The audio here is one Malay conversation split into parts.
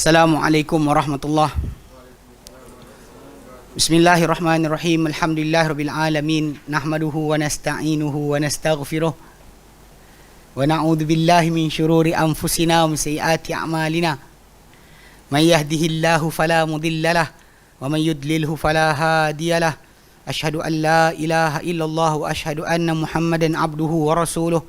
Assalamualaikum warahmatullahi. Bismillahirrahmanirrahim. Alhamdulillahirabbil alamin. Nahmaduhu wa nasta'inuhu wa nastaghfiruh. Wa na'udzu billahi min syururi anfusina wa min sayyiati a'malina. May yahdihillahu fala mudhillalah wa may yudlilhu fala hadiyalah. Asyhadu an la ilaha illallah wa asyhadu anna Muhammadan abduhu wa rasuluh.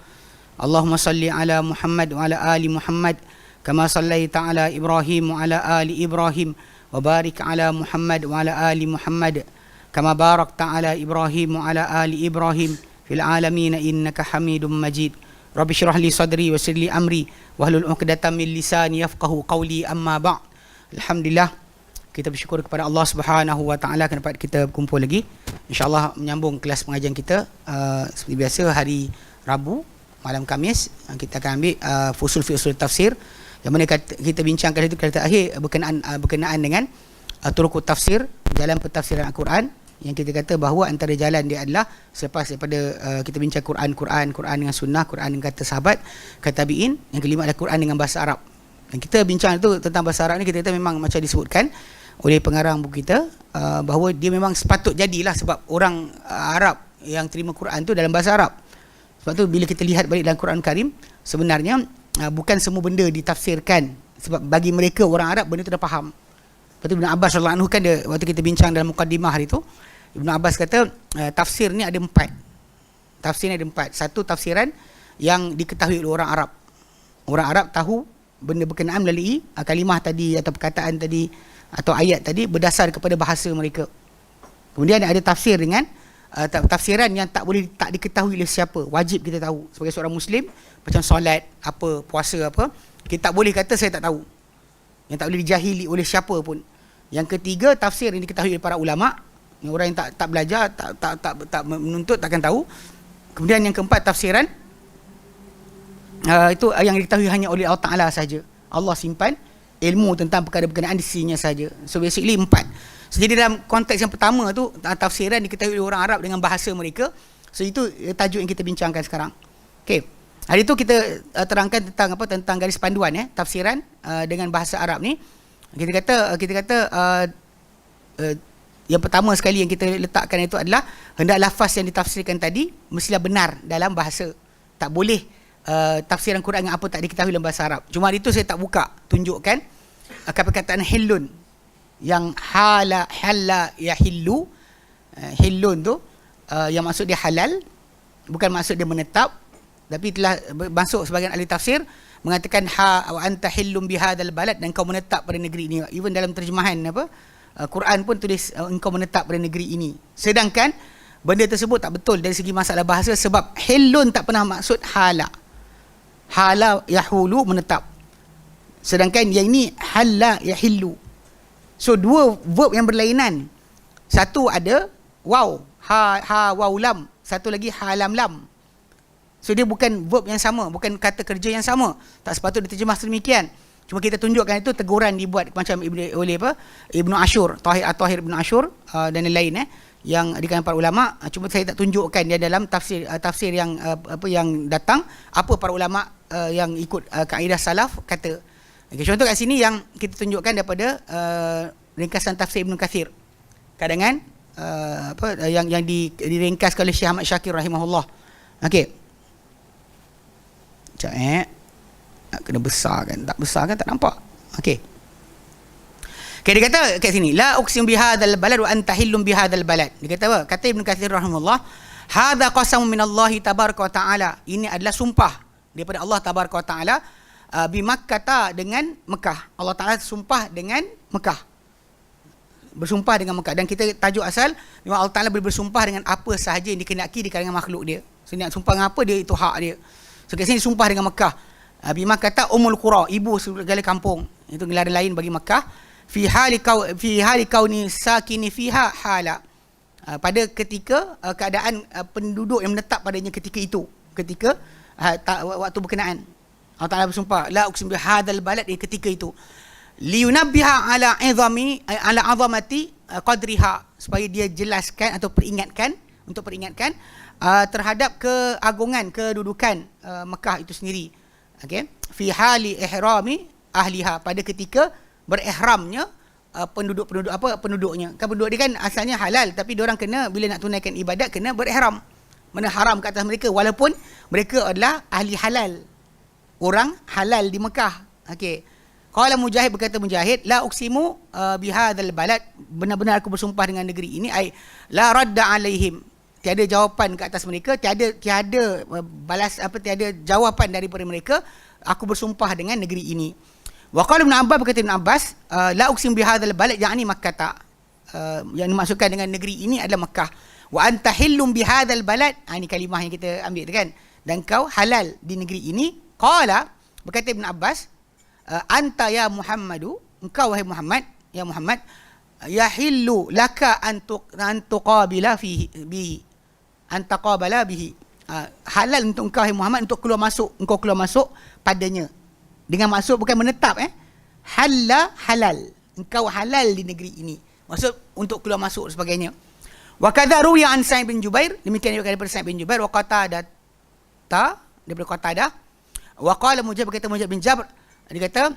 Allahumma salli ala Muhammad wa ala ali Muhammad kama sallaita ala Ibrahim wa ala ali Ibrahim wa barik ala Muhammad wa ala ali Muhammad kama barakta ala Ibrahim wa ala ali Ibrahim fil alamin innaka Hamidum Majid. Rabbi shrah li sadri wa yassir li amri wahlul 'uqdatam min lisani yafqahu qawli, amma ba'd. Alhamdulillah, kita bersyukur kepada Allah Subhanahu wa taala kerana dapat kita berkumpul lagi. Insya-Allah menyambung kelas pengajian kita seperti biasa hari Rabu malam Khamis kita akan ambil fusul fi usul tafsir, yang mana kita bincangkan itu kata akhir berkenaan dengan turuq tafsir, jalan pentafsiran Al-Quran, yang kita kata bahawa antara jalan dia adalah selepas daripada kita bincang Quran dengan sunnah, Quran dengan kata sahabat, kata tabi'in, yang kelima adalah Quran dengan bahasa Arab. Dan kita bincang itu tentang bahasa Arab ni, kita kata memang macam disebutkan oleh pengarang buku kita bahawa dia memang sepatut jadilah, sebab orang Arab yang terima Quran tu dalam bahasa Arab. Sebab tu bila kita lihat balik dalam Quran Karim, sebenarnya bukan semua benda ditafsirkan, sebab bagi mereka orang Arab benda tu dah faham. Lepas tu Ibn Abbas radhiyallahu anhu kan, dia waktu kita bincang dalam mukaddimah hari tu, Ibn Abbas kata tafsir ni ada empat. Tafsir ni ada empat. Satu, tafsiran yang diketahui oleh orang Arab. Orang Arab tahu benda berkenaan melalui kalimah tadi atau perkataan tadi atau ayat tadi berdasar kepada bahasa mereka. Kemudian ada tafsir dengan tafsiran yang tak diketahui oleh siapa, wajib kita tahu sebagai seorang Muslim, macam solat apa, puasa apa, kita tak boleh kata saya tak tahu, yang tak boleh dijahili oleh siapa pun. Yang ketiga, tafsir yang diketahui oleh para ulama, yang orang yang tak belajar, tak menuntut takkan tahu. Kemudian yang keempat, tafsiran itu yang diketahui hanya oleh Allah Ta'ala saja. Allah simpan ilmu tentang perkara berkenaan di sisinya saja. So basically empat. So, jadi dalam konteks yang pertama tu, tafsiran diketahui oleh orang Arab dengan bahasa mereka. So itu tajuk yang kita bincangkan sekarang. Okey. Hari tu kita terangkan tentang garis panduan tafsiran dengan bahasa Arab ni. Kita kata yang pertama sekali yang kita letakkan itu adalah hendak lafaz yang ditafsirkan tadi mestilah benar dalam bahasa. Tak boleh tafsiran Quran dengan apa tak diketahui dalam bahasa Arab. Cuma hari tu saya tak buka tunjukkan perkataan hillun, yang halla yahillu, hillun tu yang maksud dia halal, bukan maksud dia menetap, tapi telah masuk sebagian ahli tafsir mengatakan wa anta hillum bihadzal balad, dan kau menetap pada negeri ini. Even dalam terjemahan Quran pun tulis engkau menetap pada negeri ini. Sedangkan benda tersebut tak betul dari segi masalah bahasa, sebab hillun tak pernah maksud hala. Hala yahulu, menetap. Sedangkan yang ini halla yahillu. So dua verb yang berlainan. Satu ada waw, ha waw lam, satu lagi ha lam lam. So dia bukan verb yang sama, bukan kata kerja yang sama. Tak sepatutnya diterjemah sedemikian. Cuma kita tunjukkan itu teguran dibuat macam oleh Ibnu Ashur, Tahir Ibnu Ashur dan lain-lain yang di kalangan para ulama. Cuma saya tak tunjukkan dia dalam tafsir yang yang datang apa para ulama yang ikut kaedah salaf kata. Okay, contoh kat sini yang kita tunjukkan daripada ringkasan tafsir Ibn Kathir, kadangan yang diringkaskan oleh Syekh Ahmad Syakir rahimahullah. Okey. Sekejap nak kena besarkan. Tak besarkan tak nampak. Okey. Okay, dia kata kat sini, la uqsim bihadzal balad wa anta hillum bihadzal balad. Dia kata apa? Kata Ibn Kathir rahimahullah, hadza qasamun minallahi tabaraka wa taala. Ini adalah sumpah daripada Allah tabaraka wa taala bi Makkah, dengan Mekah. Allah Taala sumpah dengan Mekah. Bersumpah dengan Mekah, dan kita tajuk asal memang Allah Taala boleh bersumpah dengan apa sahaja yang dikehendaki di kalangan makhluk dia. So nak sumpah dengan apa, dia itu hak dia. So kat sini sumpah dengan Mekah. Bi Makkah ummul qura, ibu segala kampung. Itu gelar lain bagi Mekah. Fi hali kauni sakini fiha hala. Pada ketika keadaan penduduk yang menetap padanya ketika itu, ketika waktu berkenaan. Allah Ta'ala bersumpah, la uqsim bihadzal balad, ketika itu. Liyunabbiha ala azamati qadriha, supaya dia jelaskan atau peringatkan terhadap keagungan, kedudukan Mekah itu sendiri. Okey. Fi hali ihrami ahliha, pada ketika berihramnya penduduknya. Kan penduduk dia kan asalnya halal, tapi dia orang kena bila nak tunaikan ibadat kena berihram. Mana haram ke atas mereka walaupun mereka adalah ahli halal. Orang halal di Mekah. Okey. Qala Mujahid, berkata Mujahid, la uqsimu bihadzal balad, benar-benar aku bersumpah dengan negeri ini, ai la radda alaihim, tiada jawapan ke atas mereka, tiada tiada jawapan daripada mereka, aku bersumpah dengan negeri ini. Wa qala Ibn Abbas, berkata Ibn Abbas, la uqsimu bihadzal balad yakni Makkah, yang dimaksudkan dengan negeri ini adalah Makkah. Wa anta hillum bihadzal balad, ini kalimah yang kita ambil kan, dan kau halal di negeri ini. Qala, berkata Ibn Abbas, anta ya Muhammadu, engkau wahai Muhammad, ya Muhammad, yahillu laka an tuqabila fihi bihi, an taqabala bihi, halal untuk engkau wahai Muhammad untuk engkau keluar masuk padanya, dengan maksud bukan menetap, halal, engkau halal di negeri ini, maksud untuk keluar masuk dan sebagainya. Wa kadza ruwiya an Sa'id bin Jubair, demikian juga daripada Sa'id bin Jubair, wa Qatadah, daripada Qatadah, wa qala Mujahid, berkata Mujahid bin Jabr, dia kata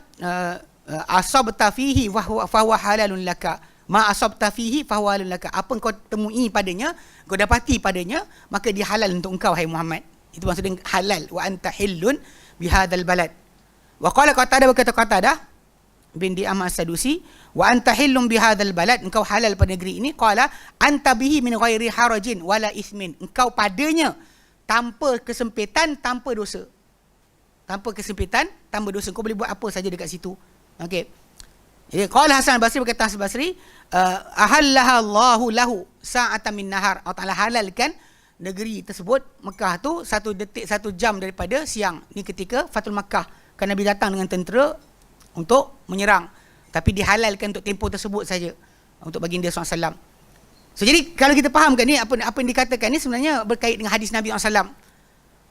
asabta fihi fa huwa halalun laka, ma asabta fihi fa huwa halalun laka, apa kau temui padanya, kau dapati padanya, maka dia halal untuk engkau hai Muhammad. Itu maksudnya halal. Wa anta hillun bihadzal balad. Wa qala Qatadah, berkata Qatadah bin Di'amah As-Sadusi, wa anta hillun bihadzal balad, engkau halal pada negeri ini. Qala anta bihi min ghairi harajin wala ismin, engkau padanya tanpa kesempitan, tanpa dosa. Tanpa kesempitan, tanpa dosa, kau boleh buat apa saja dekat situ. Okey. Jadi qala Hasan Al-Basri, berkata Hasan Al-Basri, ahallaha Allahu lahu sa'atan min nahar, Allah Taala halalkan negeri tersebut, Mekah tu 1 detik 1 jam daripada siang. Ni ketika Fatul Makkah, kan Nabi datang dengan tentera untuk menyerang, tapi dihalalkan untuk tempoh tersebut saja untuk baginda SAW. So jadi kalau kita fahamkan ni, apa yang dikatakan ni sebenarnya berkait dengan hadis Nabi SAW.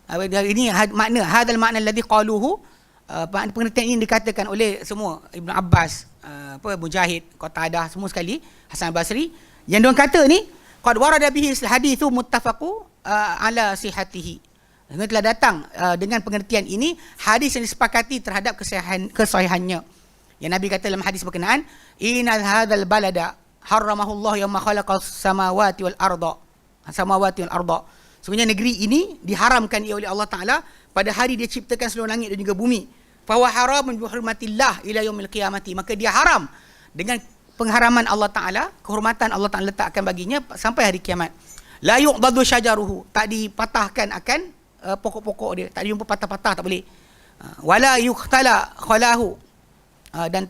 Ini makna hadal makna alladhi qaluhu, pengertian ini dikatakan oleh semua, Ibn Abbas, Mujahid, Qatadah, semua sekali, Hasan Al-Basri, yang diorang kata ni qad warada bihi hadithu muttafaqu ala sihhatihi, dengan telah datang dengan pengertian ini hadis yang disepakati terhadap kesahihannya. Yang Nabi kata dalam hadis berkenaan, innal hadzal balada harramahullah yawma khalaqas samawati wal arda, sebenarnya negeri ini diharamkan oleh Allah Ta'ala pada hari dia ciptakan seluruh langit dan juga bumi. Fahuwa haramun bihurmatillah ila yaumil qiyamati, maka dia haram dengan pengharaman Allah Ta'ala, kehormatan Allah Ta'ala letakkan baginya sampai hari kiamat. La yu'dadu syajaruhu, tak dipatahkan akan pokok-pokok dia, tak dijumpa patah-patah, tak boleh. Wala yuqtala khalahu, dan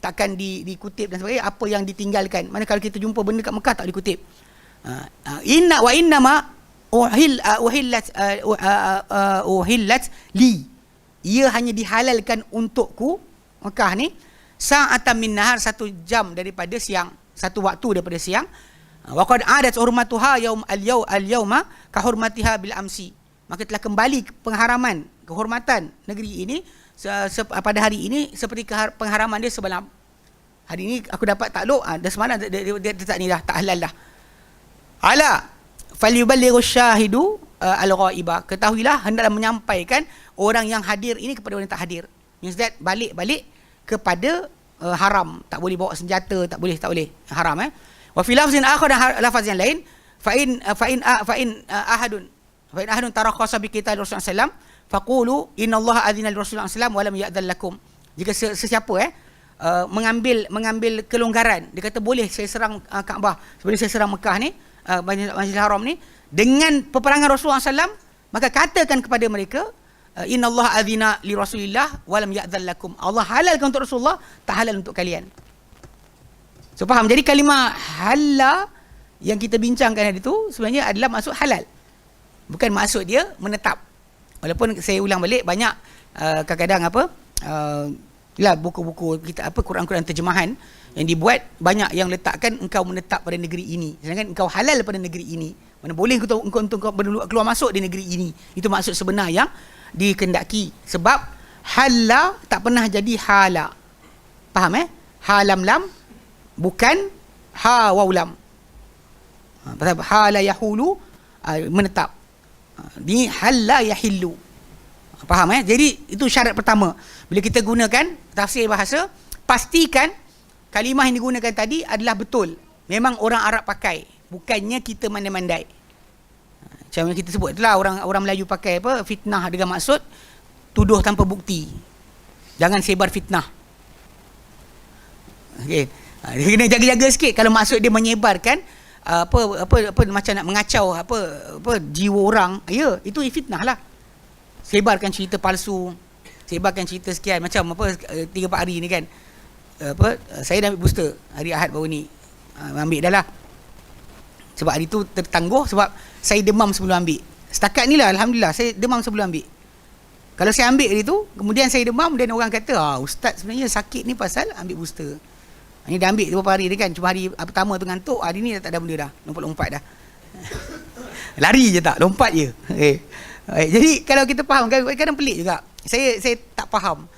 takkan dikutip dan sebagainya apa yang ditinggalkan. Mana kalau kita jumpa benda kat Mekah tak dikutip. Inna wa innama uhillat li, ia hanya dihalalkan untukku, Mekah ni, sa'atan min nahar, 1 jam daripada siang, 1 waktu daripada siang. Wa qad adat hurmatuha al-yawma ka hurmatiha bil amsi, maka telah kembali pengharaman, kehormatan negeri ini pada hari ini seperti pengharaman dia semalam. Hari ini aku dapat takluk, dah semalam dia tak ni dah, tak halal dah. Ala falyuballighu syahidu al-ghaiba, ketahuilah hendaklah menyampaikan orang yang hadir ini kepada orang yang tak hadir. Means that balik kepada haram, tak boleh bawa senjata, tak boleh haram. Wa fi lafzin akhar, dan lafaz yang lain, fa in ahadun tarakhasa bi qital Rasulullah sallallahu alaihi wasallam faqulu innallaha adzina li Rasulullah sallallahu alaihi wasallam wa lam ya'dzan lakum. Jika sesiapa mengambil kelonggaran, dia kata boleh saya serang Kaabah, boleh saya serang Mekah ni, Masjidil Haram ni dengan peperangan Rasulullah SAW, maka katakan kepada mereka, innallaha adzina li Rasulillah wa lam ya'dzan lakum, Allah halalkan untuk Rasulullah, tak halal untuk kalian. So faham? Jadi kalimah halal yang kita bincangkan hari itu sebenarnya adalah maksud halal, bukan maksud dia menetap. Walaupun saya ulang balik, banyak kadang-kadang buku-buku kita Quran-Quran terjemahan yang dibuat, banyak yang letakkan engkau menetap pada negeri ini, sedangkan engkau halal pada negeri ini. Mana boleh engkau keluar masuk di negeri ini. Itu maksud sebenar yang dikendaki. Sebab halal tak pernah jadi hala. Faham halam lam bukan ha waw lam. Pasal hala yahulu menetap. Ni hala yahillu. Faham Jadi itu syarat pertama. Bila kita gunakan tafsir bahasa, pastikan kalimah yang digunakan tadi adalah betul. Memang orang Arab pakai, bukannya kita mandai-mandai. Macam yang kita sebut itulah orang Melayu pakai apa? Fitnah dengan maksud tuduh tanpa bukti. Jangan sebar fitnah. Okey. Dia kena jaga-jaga sikit kalau maksud dia menyebarkan apa macam nak mengacau apa jiwa orang. Ya, itu fitnah lah. Sebarkan cerita palsu, sebarkan cerita sekian macam apa 3-4 hari ni kan. Saya dah ambil booster hari Ahad baru ni. Ambil dah lah. Sebab hari tu tertangguh sebab saya demam sebelum ambil. Setakat ni lah alhamdulillah saya demam sebelum ambil. Kalau saya ambil hari tu, kemudian saya demam dan orang kata, ustaz sebenarnya sakit ni pasal ambil booster. Ini dah ambil beberapa hari ni kan. Cuma hari pertama tu ngantuk, hari ni dah tak ada benda dah. Lompat-lompat dah. Lari je tak, lompat je. Jadi kalau kita faham, kadang-kadang pelik juga. Saya tak faham.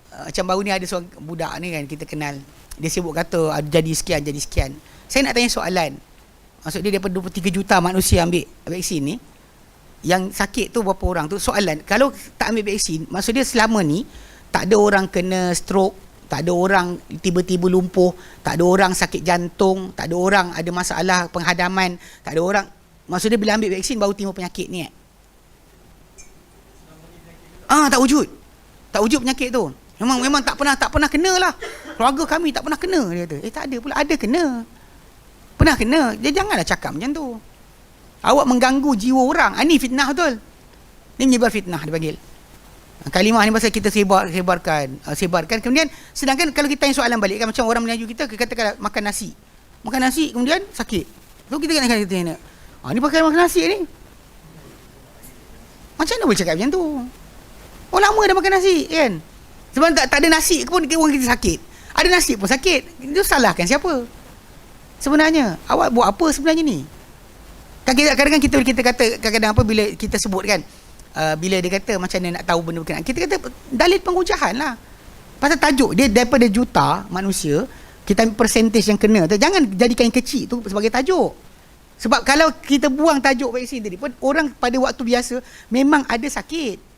Macam baru ni ada seorang budak ni kan, kita kenal. Dia sibuk kata, jadi sekian. Saya nak tanya soalan. Maksud dia daripada 23 juta manusia ambil vaksin ni, yang sakit tu berapa orang tu? Soalan, kalau tak ambil vaksin, maksud dia selama ni, tak ada orang kena stroke, tak ada orang tiba-tiba lumpuh, tak ada orang sakit jantung, tak ada orang ada masalah penghadaman, tak ada orang. Maksud dia bila ambil vaksin baru timbul penyakit ni. Tak wujud penyakit tu. Memang tak pernah kena lah. Keluarga kami tak pernah kena, dia kata. Tak ada pula, ada kena. Pernah kena. Dia janganlah cakap macam tu. Awak mengganggu jiwa orang. Ini fitnah betul. Ini menyebar fitnah dia panggil. Kalimah ni pasal kita sebarkan. Kemudian sedangkan kalau kita tanya soalan balik kan, macam orang Melayu kita katakan makan nasi kemudian sakit. So kita kena tanya, ni pakai makan nasi ni. Macam mana boleh cakap macam tu? Lama dah makan nasi kan. Sebab tak ada nasi pun orang kita sakit. Ada nasi pun sakit. Itu salahkan siapa? Sebenarnya awak buat apa sebenarnya ni? Kadang-kadang kita kata kadang-kadang apa bila kita sebut kan, bila dia kata macam mana nak tahu benda berkenaan, kita kata dalil penghujahan lah. Pasal tajuk dia daripada juta manusia, kita ambil percentage yang kena. Jangan jadikan yang kecil tu sebagai tajuk. Sebab kalau kita buang tajuk vaksin tadi pun, orang pada waktu biasa memang ada sakit.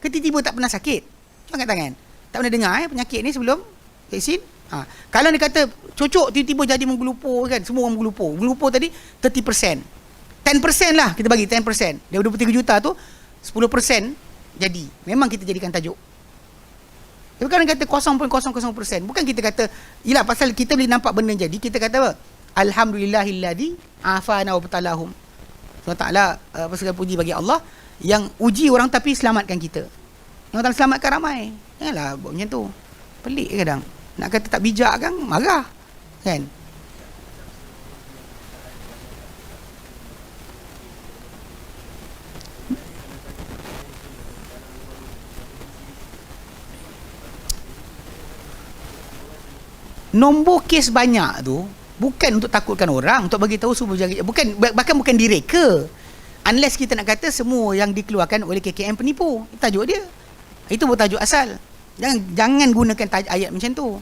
Tiba-tiba tak pernah sakit. Cuba angkat tangan. Tak pernah dengar penyakit ni sebelum vaksin. Kalau dia kata cocok tiba-tiba jadi menggelupur kan, semua orang menggelupur. Menggelupur tadi 30%. 10% lah kita bagi 10%. Dari 23 juta tu 10% jadi. Memang kita jadikan tajuk. Tapi kalau kata 0.00%, bukan kita kata ialah pasal kita boleh nampak benda jadi, kita kata apa? Alhamdulillahilladzi afana wa batalahum. Allah Taala segala puji bagi Allah yang uji orang tapi selamatkan kita. Yang Allah selamatkan ramai. Janganlah buat macam tu. Pelik kadang. Nak kata tak bijak kan, marah. Kan? Nombor kes banyak tu bukan untuk takutkan orang, untuk bagi tahu suruh jaga, bukan direka. Unless kita nak kata semua yang dikeluarkan oleh KKM penipu. Tajuk dia. Itu tajuk asal. Jangan gunakan ayat macam tu.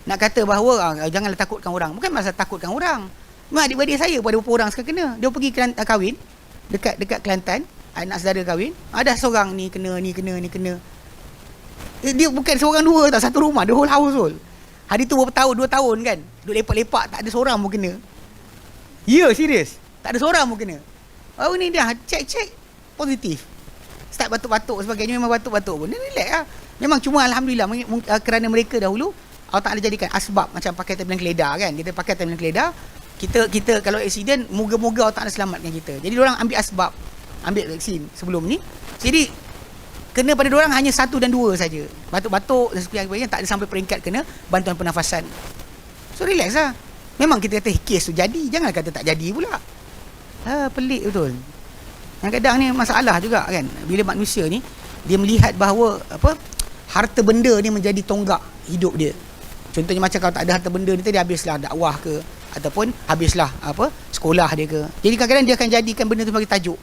Nak kata bahawa janganlah takutkan orang. Bukan masalah takutkan orang. Memang adik-beradik saya pada beberapa orang sekarang kena. Dia pergi kahwin dekat Kelantan, anak saudara kahwin, ada seorang ni kena. Dia bukan seorang dua tau, satu rumah, the whole household. Hari tu berapa tahun, 2 tahun kan, duduk lepak-lepak, tak ada seorang pun kena. Ya, serius. Tak ada seorang pun kena. Oh ni dah cek positif. Start batuk-batuk sebagainya, memang batuk-batuk pun. Dia relax lah. Memang cuma alhamdulillah kerana mereka dahulu Allah Ta'ala jadikan asbab, macam pakai tablet keledar kan. Kita pakai tablet keledar, kita kalau accident, moga-moga Allah Ta'ala selamatkan kita. Jadi diorang ambil asbab, ambil vaksin sebelum ni. Jadi kena pada diorang hanya 1 dan 2 saja. Batuk-batuk dan sebagainya, tak ada sampai peringkat kena bantuan pernafasan. So relax lah. Memang kita kata kes tu jadi, jangan kata tak jadi pula. Pelik betul. Kadang-kadang ni masalah juga kan, bila manusia ni dia melihat bahawa harta benda ni menjadi tonggak hidup dia. Contohnya macam kalau tak ada harta benda ni tadi, habislah dakwah ke, ataupun habislah sekolah dia ke. Jadi kadang-kadang dia akan jadikan benda tu sebagai tajuk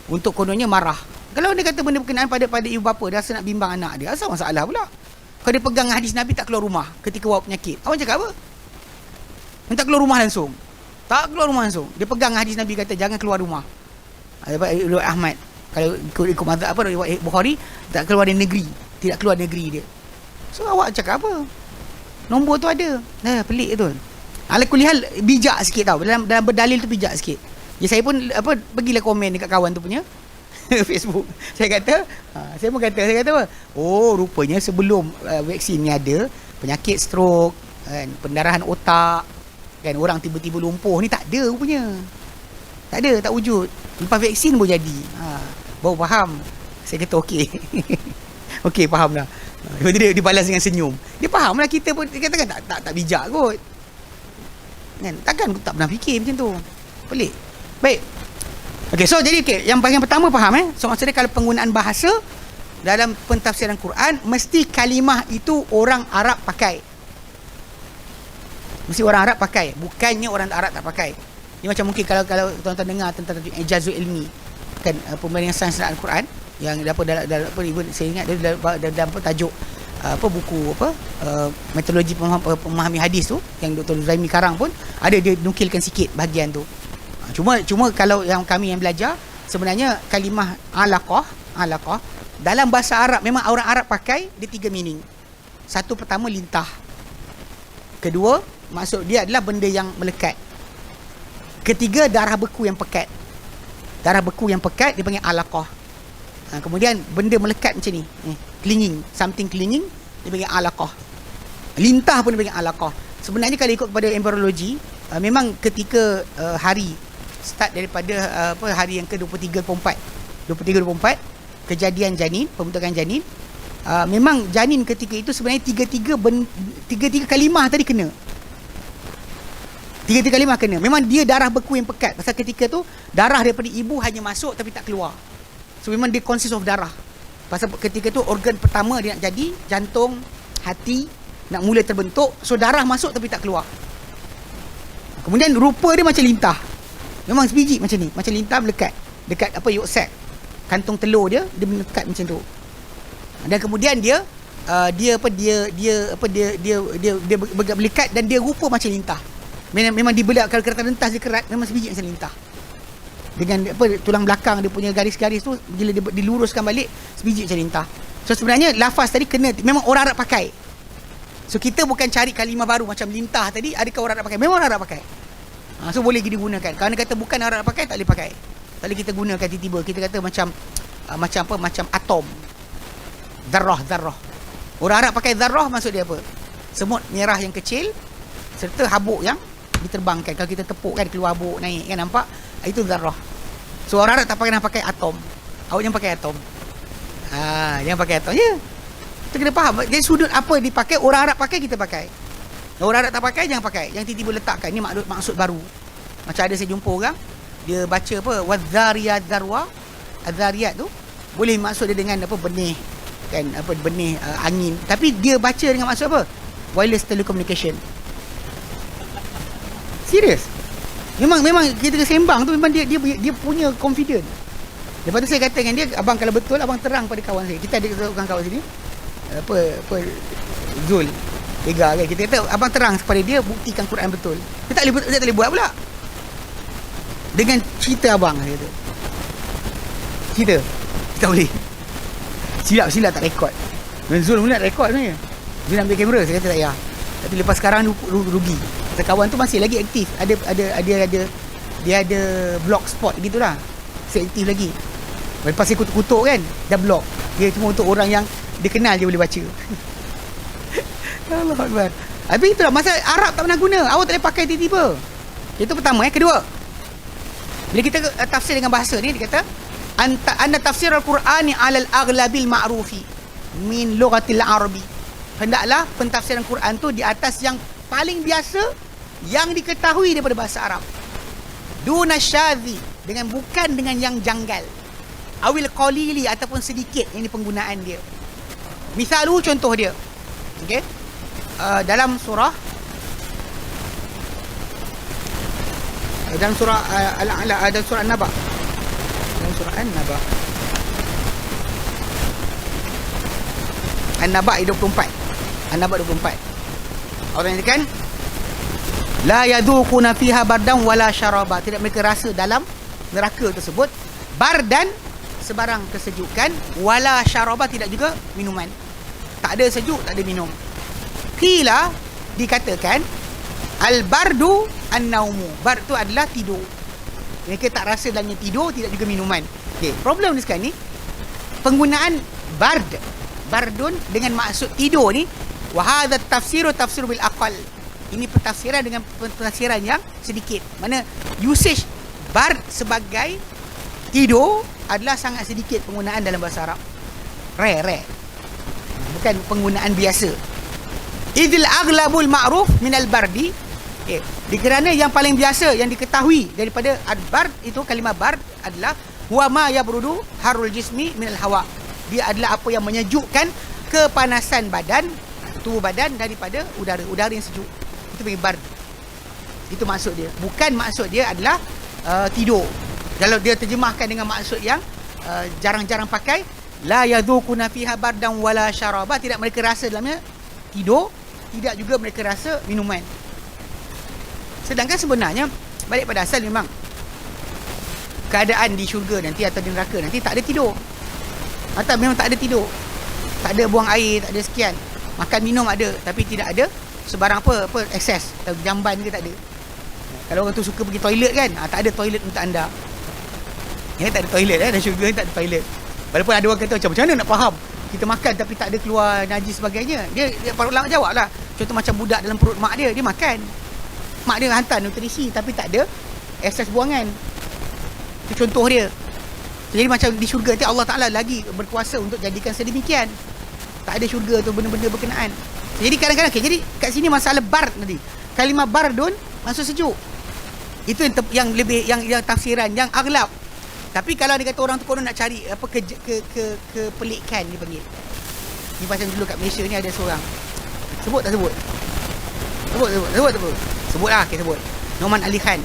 untuk kononnya marah. Kalau dia kata benda berkenaan pada ibu bapa, dia rasa nak bimbang anak dia, asal masalah pula. Kalau dia pegang hadis Nabi tak keluar rumah ketika wabak penyakit, awak cakap apa? Minta keluar rumah langsung. Tak keluar rumah langsung. Dia pegang hadis Nabi kata jangan keluar rumah. Riwayat Ahmad. Kalau ikut mazhab apa riwayat Bukhari, tak keluar dari negeri, tidak keluar negeri dia. So awak cakap apa? Nombor tu ada. Pelik tu. Ala kulihal bijak sikit tau. Dalam berdalil tu bijak sikit. Ya saya pun pergilah komen dekat kawan tu punya Facebook. Saya kata apa? Oh, rupanya sebelum vaksin ni ada penyakit stroke, kan, pendarahan otak, kan, orang tiba-tiba lumpuh ni tak ada rupanya. Tak ada, tak wujud. Lepas vaksin pun jadi. Baru faham. Saya kata okey. Okey, faham dah. Lepas tu dia balas dengan senyum. Dia faham lah kita pun. Dia katakan tak bijak kot. Kan? Takkan tak pernah fikir macam tu. Pelik. Baik. Okey, so jadi yang bahagian pertama faham So maksudnya kalau penggunaan bahasa dalam pentafsiran Quran, mesti kalimah itu orang Arab pakai. Mesti orang Arab pakai. Bukannya orang Arab tak pakai. Ini macam mungkin kalau tuan-tuan dengar tentang ijazul ilmi, kan, pembandingan sains dan Al-Quran yang dalam even saya ingat dalam tajuk buku metodologi memahami hadis tu yang Dr. Zaimi Karang pun ada, dia nukilkan sikit bahagian tu. Cuma kalau yang kami yang belajar, sebenarnya kalimah alaqah dalam bahasa Arab memang orang Arab pakai dia 3 meaning. Satu, pertama lintah. Kedua, maksud dia adalah benda yang melekat. Ketiga, darah beku yang pekat. Darah beku yang pekat dia panggil alaqah. Kemudian benda melekat macam ni, clinging, something clinging, dia panggil alaqah. Lintah pun dia panggil alaqah. Sebenarnya kalau ikut kepada embryologi, memang ketika hari start daripada hari yang ke-23-24 kejadian janin, pembentukan janin, memang janin ketika itu sebenarnya tiga kalimah tadi kena. Tiga kalimah kena. Memang dia darah beku yang pekat. Pasal ketika tu darah daripada ibu hanya masuk tapi tak keluar. So memang dia consist of darah. Pasal ketika tu organ pertama dia nak jadi, jantung, hati nak mula terbentuk. So darah masuk tapi tak keluar. Kemudian rupa dia macam lintah. Memang sebiji macam ni, macam lintah melekat dekat yolk sac, kantung telur dia melekat macam tu. Dan kemudian dia berlekat dan dia rupa macam lintah. Memang dibelah, kalau kertas rentas dia kerat, memang sebiji macam lintah. Dengan tulang belakang dia punya garis-garis tu, bila dia diluruskan balik, sebiji macam lintah. So sebenarnya lafaz tadi kena, memang orang Arab pakai. So kita bukan cari kalimah baru macam lintah tadi, adakah orang Arab pakai? Memang orang Arab pakai. So boleh digunakan. Kalau kata bukan orang Arab pakai, tak boleh pakai. Tak boleh kita gunakan tiba-tiba. Kita kata macam atom. Zarrah. Orang Arab pakai zarrah, maksud dia apa? Semut merah yang kecil serta habuk yang diterbangkan. Kalau kita tepuk kan, keluar habuk naik kan, nampak? Itu zarrah. So orang Arab tak pernah pakai atom. Awak jangan pakai atom. Jangan pakai atom. Ya. Kita kena faham. Jadi sudut apa dipakai, orang Arab pakai, kita pakai. Orang Arab tak pakai, jangan pakai. Yang tiba-tiba letakkan, ni maksud baru. Macam ada saya jumpa orang, dia baca wadzariyat zarwa. Adzariyat tu boleh maksud dia dengan benih, kan, benih angin. Tapi dia baca dengan maksud apa? Wireless telecommunication. Serius. Memang kita sembang tu, memang dia punya confident. Lepas tu saya kata dengan dia, abang kalau betul abang terang pada kawan saya. Kita ada seorang kawan sini, Zul Ega kan, kita kata abang terang kepada dia, buktikan Quran betul. Dia tak boleh buat pula. Dengan cerita abang, saya kata cerita tak boleh. Silap tak rekod. Zul mula rekod sebenarnya. Dia nak ambil kamera, saya kata tak payah. Tapi lepas sekarang rugi. Kawan tu masih lagi aktif. Dia ada blog spot gitulah. Saya aktif lagi. Lepas saya kutuk-kutuk kan, dah blog. Dia cuma untuk orang yang dia kenal je boleh baca. Allah Akbar. Habis itulah, masa Arab tak pernah guna, awak tak boleh pakai tiba-tiba. Itu pertama. Kedua, bila kita tafsir dengan bahasa ni, dia kata anna tafsir al-Qur'ani 'ala al-aghlabil ma'rufi min lughatil arabi. Hendaklah pentafsiran Quran tu di atas yang paling biasa, yang diketahui daripada bahasa Arab. Duna syadhi, bukan dengan yang janggal. Awil qalili, ataupun sedikit ini penggunaan dia. Misalu, contoh dia. Okey. Dalam surah Al-A'la, ada surah An-Naba. Dalam surah An-Naba. An-Naba 24. An-Naba 24. Allah nyatakan, la yadhuquna fiha bardan wala syaraba. Tidak mereka rasa dalam neraka tersebut bardan, sebarang kesejukan, wala syaraba, tidak juga minuman. Tak ada sejuk, tak ada minum. Qila, dikatakan, al-bardu an-naumu. Bard tu adalah tidur. Mereka tak rasa dalamnya tidur, tidak juga minuman. Okay, problem ni sekarang ni, penggunaan bardun dengan maksud tidur ni, wa hadha tafsiru bil aqal. Ini pentafsiran dengan pentafsiran yang sedikit. Mana usage bard sebagai tidur adalah sangat sedikit penggunaan dalam bahasa Arab. Rare. Bukan penggunaan biasa. Idil aghlabul ma'ruf minal bardi. Okay. Kerana yang paling biasa, yang diketahui daripada bard itu, kalimah bard adalah huwa ma yabrudu harul jismi minal hawa. Dia adalah apa yang menyejukkan kepanasan badan, tubuh badan daripada udara yang sejuk. Itu panggil bard. Itu maksud dia. Bukan maksud dia adalah tidur. Kalau dia terjemahkan dengan maksud yang jarang-jarang pakai, la yadhukuna fiha bardan wala syaraba, tidak mereka rasa dalamnya tidur, tidak juga mereka rasa minuman. Sedangkan sebenarnya balik pada asal, memang keadaan di syurga nanti atau di neraka nanti tak ada tidur. Atau memang tak ada tidur. Tak ada buang air, tak ada sekian. Makan minum ada, tapi tidak ada sebarang apa akses atau jamban ke tak ada. Kalau orang tu suka pergi toilet kan, tak ada toilet untuk anda. Ini tak ada toilet dan syurga ni tak ada toilet. Walaupun ada orang kata macam mana nak faham, kita makan tapi tak ada keluar najis sebagainya. Dia para ulama jawab lah. Contoh macam budak dalam perut mak dia makan. Mak dia hantar nutrisi tapi tak ada akses buangan. Itu contoh dia. Jadi macam di syurga nanti Allah Ta'ala lagi berkuasa untuk jadikan sedemikian. Tak ada syurga tu benda-benda berkenaan. Jadi kadang-kadang, jadi kat sini masalah bard tadi. Kalimah bardun maksud sejuk. Itu yang lebih yang tafsiran yang aghlab. Tapi kalau dia kata orang tu konon nak cari apa kepelikan dia panggil. Ni macam dulu kat Malaysia ni ada seorang. Sebut tak sebut? Sebutlah, kita sebut. Noman Ali Khan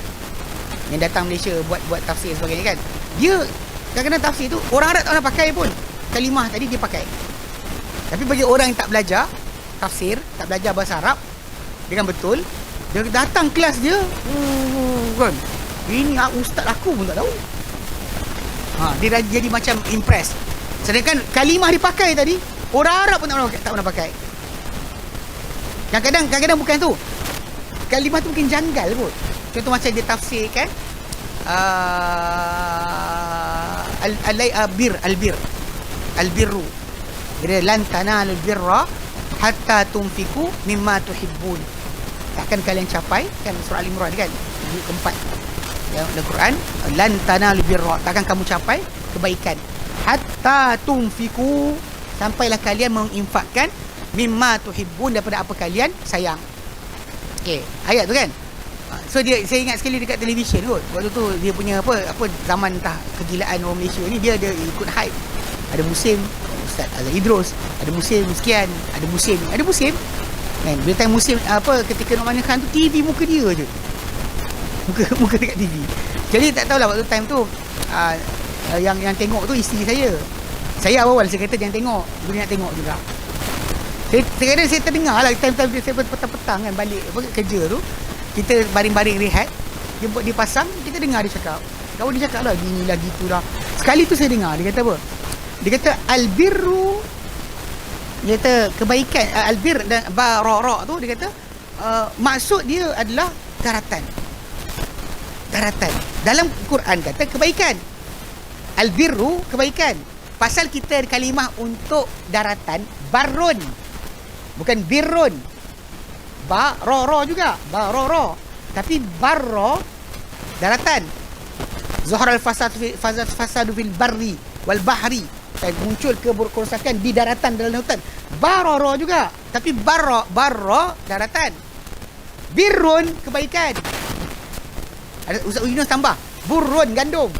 yang datang Malaysia buat tafsir sebagainya kan. Dia kadang-kadang tafsir tu orang Arab tak pernah pakai pun. Kalimah tadi dia pakai. Tapi bagi orang yang tak belajar tafsir, tak belajar bahasa Arab dengan betul, dia datang kelas dia, kan. Ini ustaz aku pun tak tahu. Dia jadi macam impress. Sedangkan kalimah dipakai tadi, orang Arab pun tak pernah pakai. Yang kadang-kadang bukan tu. Kalimah tu mungkin janggal kot. Contoh macam dia tafsirkan albirru. Dia lan tanalul birra hatta tunfiku mimma tuhibbun. Takkan kalian capai, kan surah Al-Imran kan, ayat keempat dalam Quran, lan tanalul birra, takkan kamu capai kebaikan hatta tunfiku, sampailah kalian menginfakkan mimma tuhibbun, daripada apa kalian sayang. Okey, ayat tu kan. So saya ingat sekali dekat televisyen kot. Waktu tu dia punya apa zaman entah kegilaan orang Malaysia ni, dia ada ikut hype. Ada musim Ustaz Azhar Idrus, ada musim sekian, ada musim kan. Bila time musim ketika Nok Mana Khan tu, TV muka dia je. Muka dekat TV. Jadi tak tahulah waktu time tu yang tengok tu isteri saya. Saya awal saya kata jangan tengok, dia nak tengok juga. Kadang-kadang saya terdengar lah time saya petang-petang kan balik kerja tu, kita baring-baring rehat, dia pasang, kita dengar dia cakap. Kawan dia cakap lah gini lah gitu lah. Sekali tu saya dengar dia kata apa? Dia kata albirru, dia kata kebaikan, albir dan barara tu dia kata maksud dia adalah daratan. Dalam Quran kata kebaikan. Albirru kebaikan. Pasal kita kalimah untuk daratan barun, bukan birrun. Barara juga, barara. Tapi barra daratan. Zuhral fasadu fil barri wal bahri. Muncul kerosakan di daratan, dalam lautan. Barara juga, tapi barra daratan. Birrun kebaikan. Ada Ustaz Yunus tambah burrun gandum.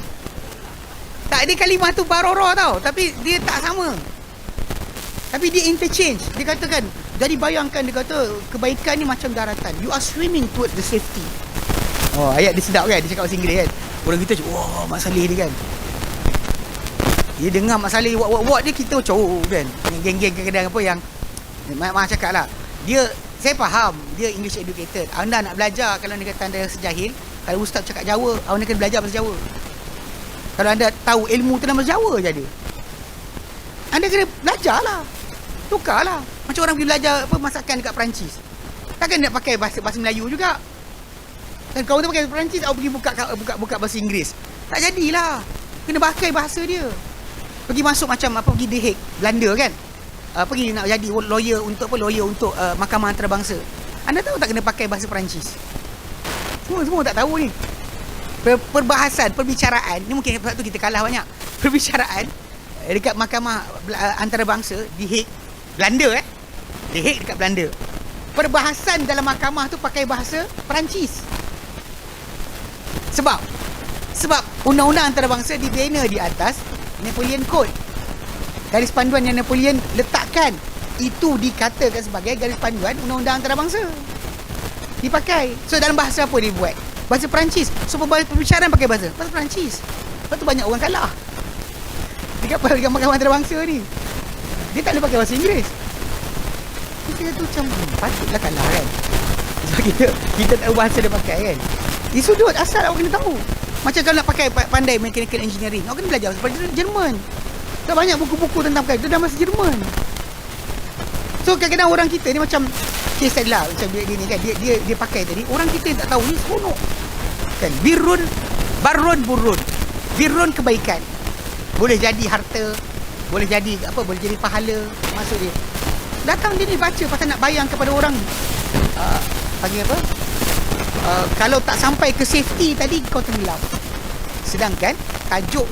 Tak ada kalimah tu barara tau, tapi dia tak sama. Tapi dia interchange. Dia katakan, jadi bayangkan, dia kata kebaikan ni macam daratan. You are swimming towards the safety. Oh, ayat dia sedap kan, dia cakap bahasa Inggeris kan. Orang kita cakap, wah, Mak Saleh dia kan. Dia dengar Mak Saleh wak dia, kita macam kan. Geng-geng kadang-kadang apa yang Mak cakap lah. Saya faham dia English educated. Anda nak belajar, kalau dia kata anda sejahil, kalau ustaz cakap Jawa, anda kena belajar bahasa Jawa. Kalau anda tahu ilmu tu dalam bahasa Jawa je ada. Anda kena belajar lah. Tukar lah. Macam orang pergi belajar masakan dekat Perancis. Takkan nak pakai bahasa Melayu juga. Dan kau tu pakai Perancis, kau pergi buka bahasa Inggeris. Tak jadilah. Kena pakai bahasa dia. Pergi masuk macam pergi The Hague, Belanda kan. Pergi nak jadi lawyer untuk Mahkamah Antarabangsa. Anda tahu tak kena pakai bahasa Perancis? Semua tak tahu ni. Perbahasan, perbicaraan, ni mungkin sebab tu kita kalah banyak. Perbicaraan dekat Mahkamah Antarabangsa di Hague, Belanda The Hague dekat Belanda. Perbahasan dalam mahkamah tu pakai bahasa Perancis. Sebab undang-undang antarabangsa dibina di atas Napoleon Code. Garis panduan yang Napoleon letakkan itu dikatakan sebagai garis panduan undang-undang antarabangsa. Dipakai. So dalam bahasa apa dia buat? Bahasa Perancis. So perbicaraan pakai bahasa Perancis. Lepas tu banyak orang kalah dekat mahkamah antarabangsa ni. Dia tak boleh pakai bahasa Inggeris. Kita tu macam patutlah kalah kan. Sebab kita tahu bahasa dia pakai kan. Di sudut asal awak kena tahu. Macam kalau nak pakai pandai mechanical engineering, awak kena belajar bahasa Jerman. Dah banyak buku-buku tentang pakai itu dalam bahasa Jerman. So kadang-kadang orang kita ni macam case tadi lah, macam dia ni kan, dia pakai tadi, orang kita yang tak tahu ni seronok kan. Barun burun. Birrun kebaikan. Boleh jadi harta, boleh jadi boleh jadi pahala. Maksud dia datang dia ni baca pasal nak bayang kepada orang panggil apa, kalau tak sampai ke safety tadi kau tenggelam. Sedangkan tajuk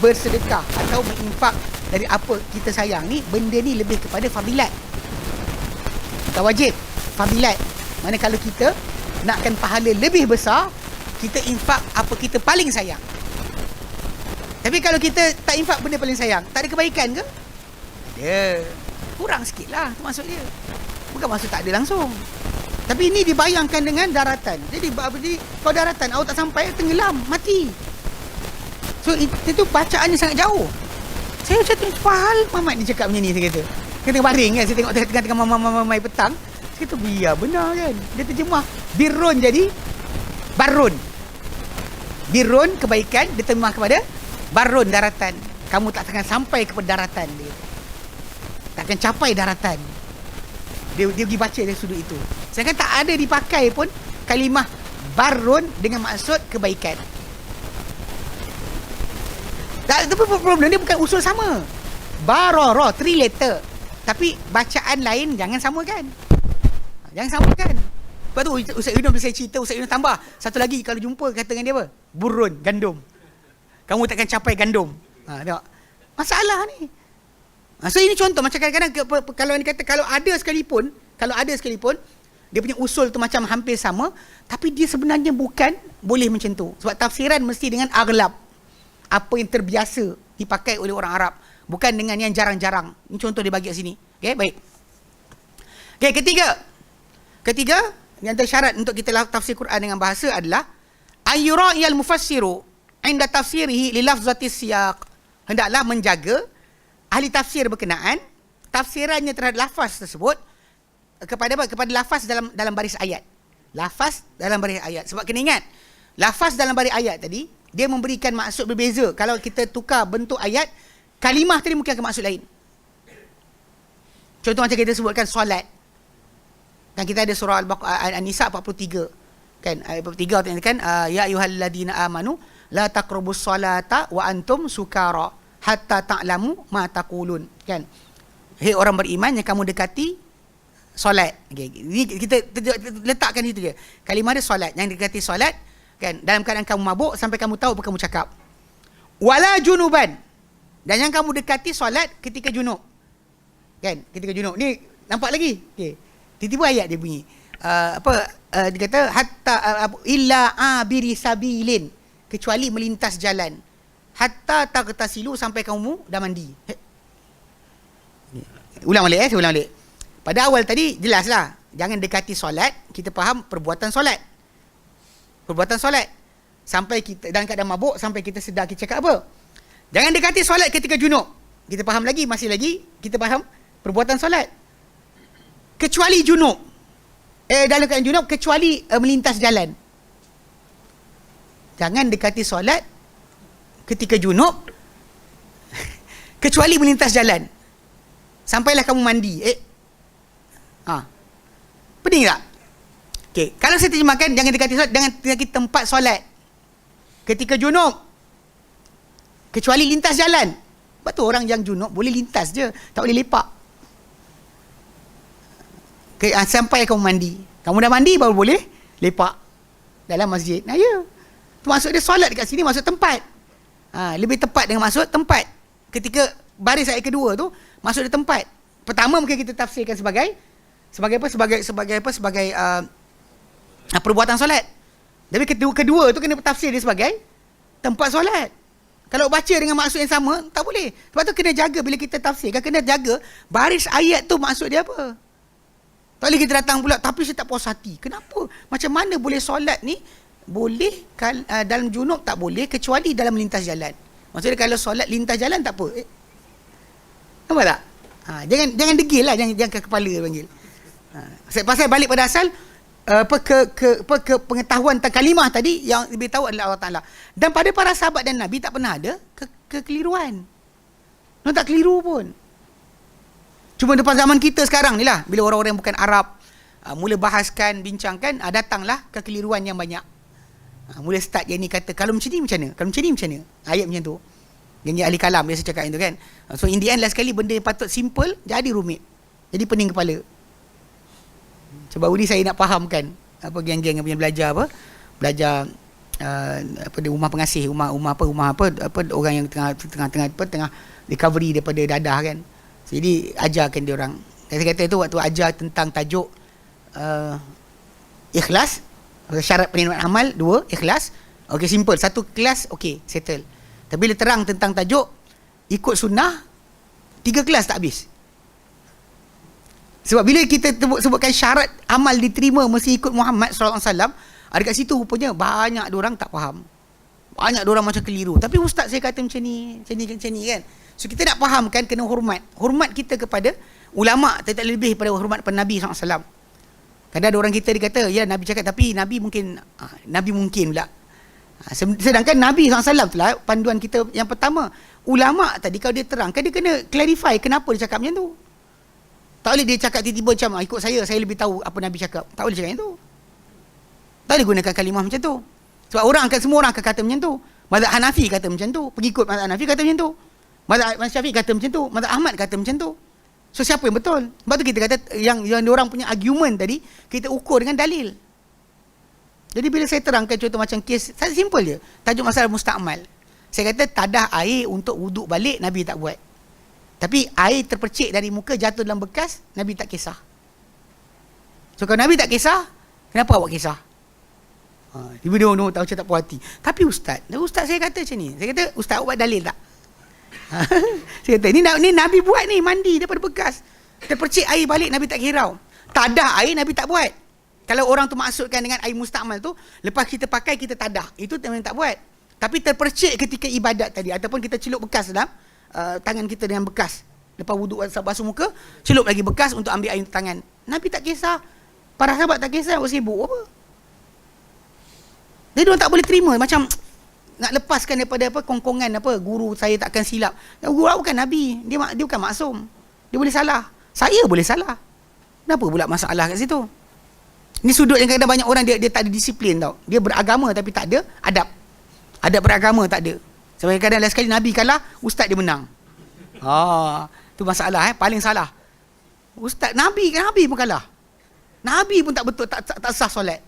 bersedekah atau berinfak dari apa kita sayang ni, benda ni lebih kepada fadilat, tak wajib, fadilat. Mana kalau kita nakkan pahala lebih besar, kita infak apa kita paling sayang. Tapi kalau kita tak infak benda paling sayang, tak ada kebaikan ke? Ada. Kurang sikit lah, tu maksud dia. Bukan maksud tak ada langsung. Tapi ini dibayangkan dengan daratan. Jadi kalau daratan awak tak sampai, tenggelam, mati. So itu bacaannya sangat jauh. Saya macam tu, fahal Mamat ni cakap macam ni, saya kata. Kita baring kan, saya tengok tengah-tengah mamai petang. Saya kata, biar benar kan. Dia terjemah birrun jadi barun. Birrun kebaikan, dia terjemah kepada barun daratan. Kamu tak akan sampai kepada daratan, dia kata. Tak akan capai daratan. Dia pergi baca dari sudut itu. Sedangkan tak ada dipakai pun kalimah barun dengan maksud kebaikan. Tapi problem dia bukan usul sama. Barara, 3 letter. Tapi bacaan lain jangan samakan. Jangan samakan. Lepas tu Ustaz Yunus bila saya cerita, Ustaz Yunus tambah satu lagi, kalau jumpa kata dengan dia apa? Burun, gandum. Kamu takkan capai gandum. Tengok. Masalah ni. So ini contoh macam kadang-kadang kalau dia kata kalau ada sekalipun dia punya usul tu macam hampir sama, tapi dia sebenarnya bukan boleh macam tu. Sebab tafsiran mesti dengan aghlab, apa yang terbiasa dipakai oleh orang Arab, bukan dengan yang jarang-jarang. Ini contoh dia bagi kat sini. Okey, baik. Okey, ketiga yang antara syarat untuk kita tafsir Quran dengan bahasa adalah ayyura'iyal mufassiru inda tafsirihi li lafzati siyaq. Hendaklah menjaga ahli tafsir berkenaan tafsirannya terhadap lafaz tersebut kepada apa? Kepada lafaz dalam baris ayat. Lafaz dalam baris ayat. Sebab kena ingat, lafaz dalam baris ayat tadi dia memberikan maksud berbeza. Kalau kita tukar bentuk ayat, kalimah tadi mungkin akan maksud lain. Contoh macam kita sebutkan solat. Kan kita ada surah An-Nisa 43. Kan ayat 43 kan ya ayyuhalladzina amanu la taqrabus salata wa antum sukara hatta ta'lamu ma taqulun. Kan, hei orang beriman yang kamu dekati solat. Okay. Ini kita letakkan itu je. Kalimah dia solat, yang dekati solat kan dalam keadaan kamu mabuk sampai kamu tahu apa kamu cakap. Wala junuban, dan yang kamu dekati solat ketika junub. Kan, ketika junub. Ni nampak lagi. Okey. Tiba-tiba ayat dia bunyi. Dia kata hatta illa abiri sabilin, kecuali melintas jalan. Hatta tagtasilu, sampai kamu dah mandi. Ulang balik saya ulang balik. Pada awal tadi jelaslah, jangan dekati solat, kita faham perbuatan solat. Perbuatan solat. Sampai kita dalam keadaan mabuk, sampai kita sedar kita cakap apa. Jangan dekati solat ketika junub. Kita faham lagi, masih lagi kita faham perbuatan solat. Kecuali junub. Dalam keadaan junub, kecuali melintas jalan. Jangan dekati solat ketika junub, kecuali melintas jalan. Sampailah kamu mandi. Pening tak? Okay. Kalau saya terjemahkan, jangan dekati solat, jangan dekati tempat solat ketika junub, kecuali lintas jalan. Sebab tu orang yang junub boleh lintas je, tak boleh lepak. Okay, sampai kamu mandi. Kamu dah mandi baru boleh lepak dalam masjid. Ya. Tu maksud dia solat dekat sini maksud tempat. Lebih tepat dengan maksud tempat. Ketika baris ayat kedua tu maksud dia tempat. Pertama mungkin kita tafsirkan sebagai perbuatan solat. Tapi kedua tu kena tafsir dia sebagai tempat solat. Kalau baca dengan maksud yang sama tak boleh. Sebab tu kena jaga bila kita tafsirkan, kena jaga baris ayat tu maksud dia apa. Tak boleh kita datang pula, tapi saya tak puas hati. Kenapa? Macam mana boleh solat ni? Boleh, dalam junub tak boleh, kecuali dalam lintas jalan. Maksudnya kalau solat lintas jalan tak apa. Nampak tak? Jangan degil lah, jangan ke kepala panggil. Pasal balik pada asal, ke pengetahuan tentang kalimah tadi, yang lebih tahu adalah Allah Ta'ala. Dan pada para sahabat dan Nabi tak pernah ada kekeliruan. Mereka tak keliru pun. Cuma depan zaman kita sekarang ni lah, bila orang-orang yang bukan Arab mula bahaskan, bincangkan, datanglah kekeliruan yang banyak. Mula start yang ni kata, kalau macam ni macam mana? Kalau macam ni macam mana? Ayat macam tu. Yang ahli kalam biasa cakap itu kan. So in the end last sekali benda yang patut simple jadi rumit. Jadi pening kepala. Sebab ni saya nak fahamkan geng-geng yang punya belajar rumah pengasih, rumah orang yang tengah recovery daripada dadah kan. Jadi ajarkan dia orang. Saya kata itu waktu ajar tentang tajuk ikhlas, syarat penerimaan amal, 2 ikhlas. Okey, simple. 1 kelas okey, settle. Tapi bila terang tentang tajuk ikut sunnah, 3 kelas tak habis. Sebab bila kita sebutkan syarat amal diterima mesti ikut Muhammad sallallahu alaihi wasallam, ada kat situ rupanya banyak orang tak faham. Banyak orang macam keliru. Tapi ustaz saya kata macam ni kan. So kita nak fahamkan, kena hormat. Hormat kita kepada ulama' tak lebih pada hormat pada Nabi SAW. Kadang ada orang kita dia kata, ya Nabi cakap, tapi Nabi mungkin pula. Sedangkan Nabi SAW tu lah panduan kita yang pertama. Ulama' tadi kalau dia terangkan, dia kena clarify kenapa dia cakap macam tu. Tak boleh dia cakap tiba-tiba macam, ikut saya lebih tahu apa Nabi cakap. Tak boleh cakap macam tu. Tak boleh gunakan kalimah macam tu. Sebab semua orang akan kata macam tu. Mazhab Hanafi kata macam tu. Pengikut mazhab Hanafi kata macam tu. Mazhab Syafi'i kata macam tu. Mazhab Ahmad kata macam tu. So siapa yang betul? Sebab tu kita kata yang diorang punya argument tadi, kita ukur dengan dalil. Jadi bila saya terangkan contoh macam kes, saya simple je. Tajuk masalah musta'mal. Saya kata tadah air untuk wuduk balik, Nabi tak buat. Tapi air terpercik dari muka jatuh dalam bekas, Nabi tak kisah. So kalau Nabi tak kisah, kenapa awak kisah? Tiba dia tahu macam tak puas hati. Tapi ustaz saya kata macam ni. Saya kata, ustaz awak buat dalil tak? Saya kata, ni Nabi buat ni, mandi daripada bekas. Terpercik air balik, Nabi tak hirau. Tadah air, Nabi tak buat. Kalau orang tu maksudkan dengan air musta'mal tu, lepas kita pakai, kita tadah. Itu Nabi tak buat. Tapi terpercik ketika ibadat tadi, ataupun kita celup bekas dalam tangan kita dengan bekas. Lepas wuduk basuh muka, celup lagi bekas untuk ambil air tangan. Nabi tak kisah. Para sahabat tak kisah, awak sibuk apa? Jadi orang tak boleh terima. Macam nak lepaskan daripada kongkongan guru saya takkan silap. Guru bukan Nabi. Dia bukan maksum. Dia boleh salah. Saya boleh salah. Kenapa pula masalah kat situ? Ni sudut yang kadang banyak orang dia tak ada disiplin tau. Dia beragama tapi tak ada adab. Adab beragama tak ada. Sebab kadang sekali Nabi kalah, ustaz dia menang. Tu masalah paling salah. Ustaz Nabi pun kalah. Nabi pun tak betul, tak sah solat.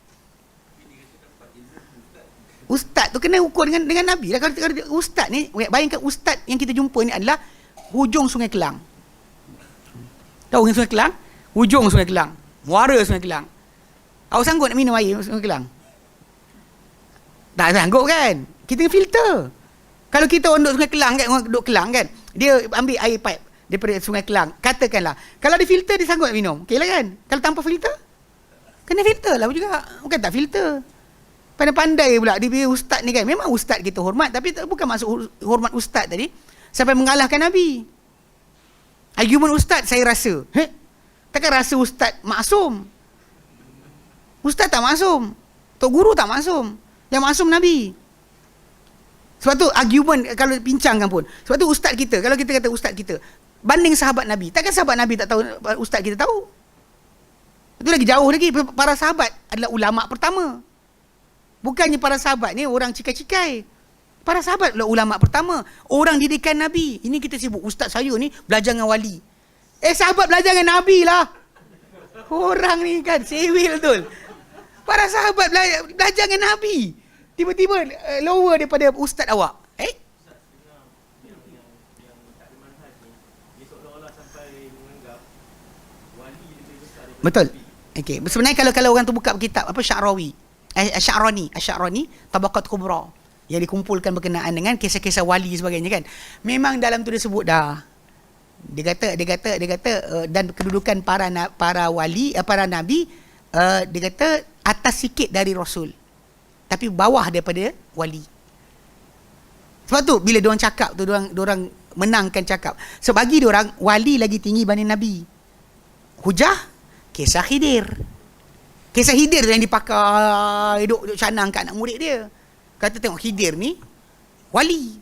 Ustaz tu kena ukur dengan Nabi. Kalau ustaz ni, bayangkan ustaz yang kita jumpa ni adalah hujung Sungai Kelang. Tahu Sungai Kelang? Hujung Sungai Kelang. Muara Sungai Kelang. Awak sanggup nak minum air Sungai Kelang? Tak sanggup kan? Kita filter. Kalau kita orang duduk Sungai Kelang kan, orang duduk Kelang kan, dia ambil air pipe daripada Sungai Kelang. Katakanlah, kalau ada filter dia sanggup nak minum. Okey lah kan? Kalau tanpa filter, kena filter lah juga. Bukan tak filter. Pandai-pandai pula dia ustaz ni kan. Memang ustaz kita hormat, tapi bukan maksud hormat ustaz tadi sampai mengalahkan Nabi. Argument ustaz saya rasa. Takkan rasa ustaz maksum. Ustaz tak maksum. Tok guru tak maksum. Yang maksum Nabi. Sebab tu argument kalau bincangkan pun. Sebab tu ustaz kita, kalau kita kata ustaz kita banding sahabat Nabi, takkan sahabat Nabi tak tahu, ustaz kita tahu. Itu lagi jauh lagi. Para sahabat adalah ulama pertama. Bukannya para sahabat ni orang cikai-cikai. Para sahabat adalah ulama pertama, orang didikan Nabi. Ini kita sibuk ustaz saya ni belajar dengan wali. Sahabat belajar dengan Nabi lah. Orang ni kan sewil betul. Para sahabat belajar dengan Nabi. Tiba-tiba lower daripada ustaz awak. Betul. Okey, sebenarnya kalau orang tu buka kitab apa Sya'rani, Tabaqat Kubra, yang dikumpulkan berkenaan dengan kisah-kisah wali sebagainya kan. Memang dalam tu dia sebut dah. Dia kata dan kedudukan para wali, para nabi, dia kata atas sikit dari rasul. Tapi bawah daripada wali. Sebab tu bila diorang cakap tu, diorang menangkan cakap. So bagi diorang wali lagi tinggi banding nabi. Hujah kisah Khidir. Kisah Khidir yang dipakai duduk canang kat anak murid dia. Kata tengok Khidir ni wali.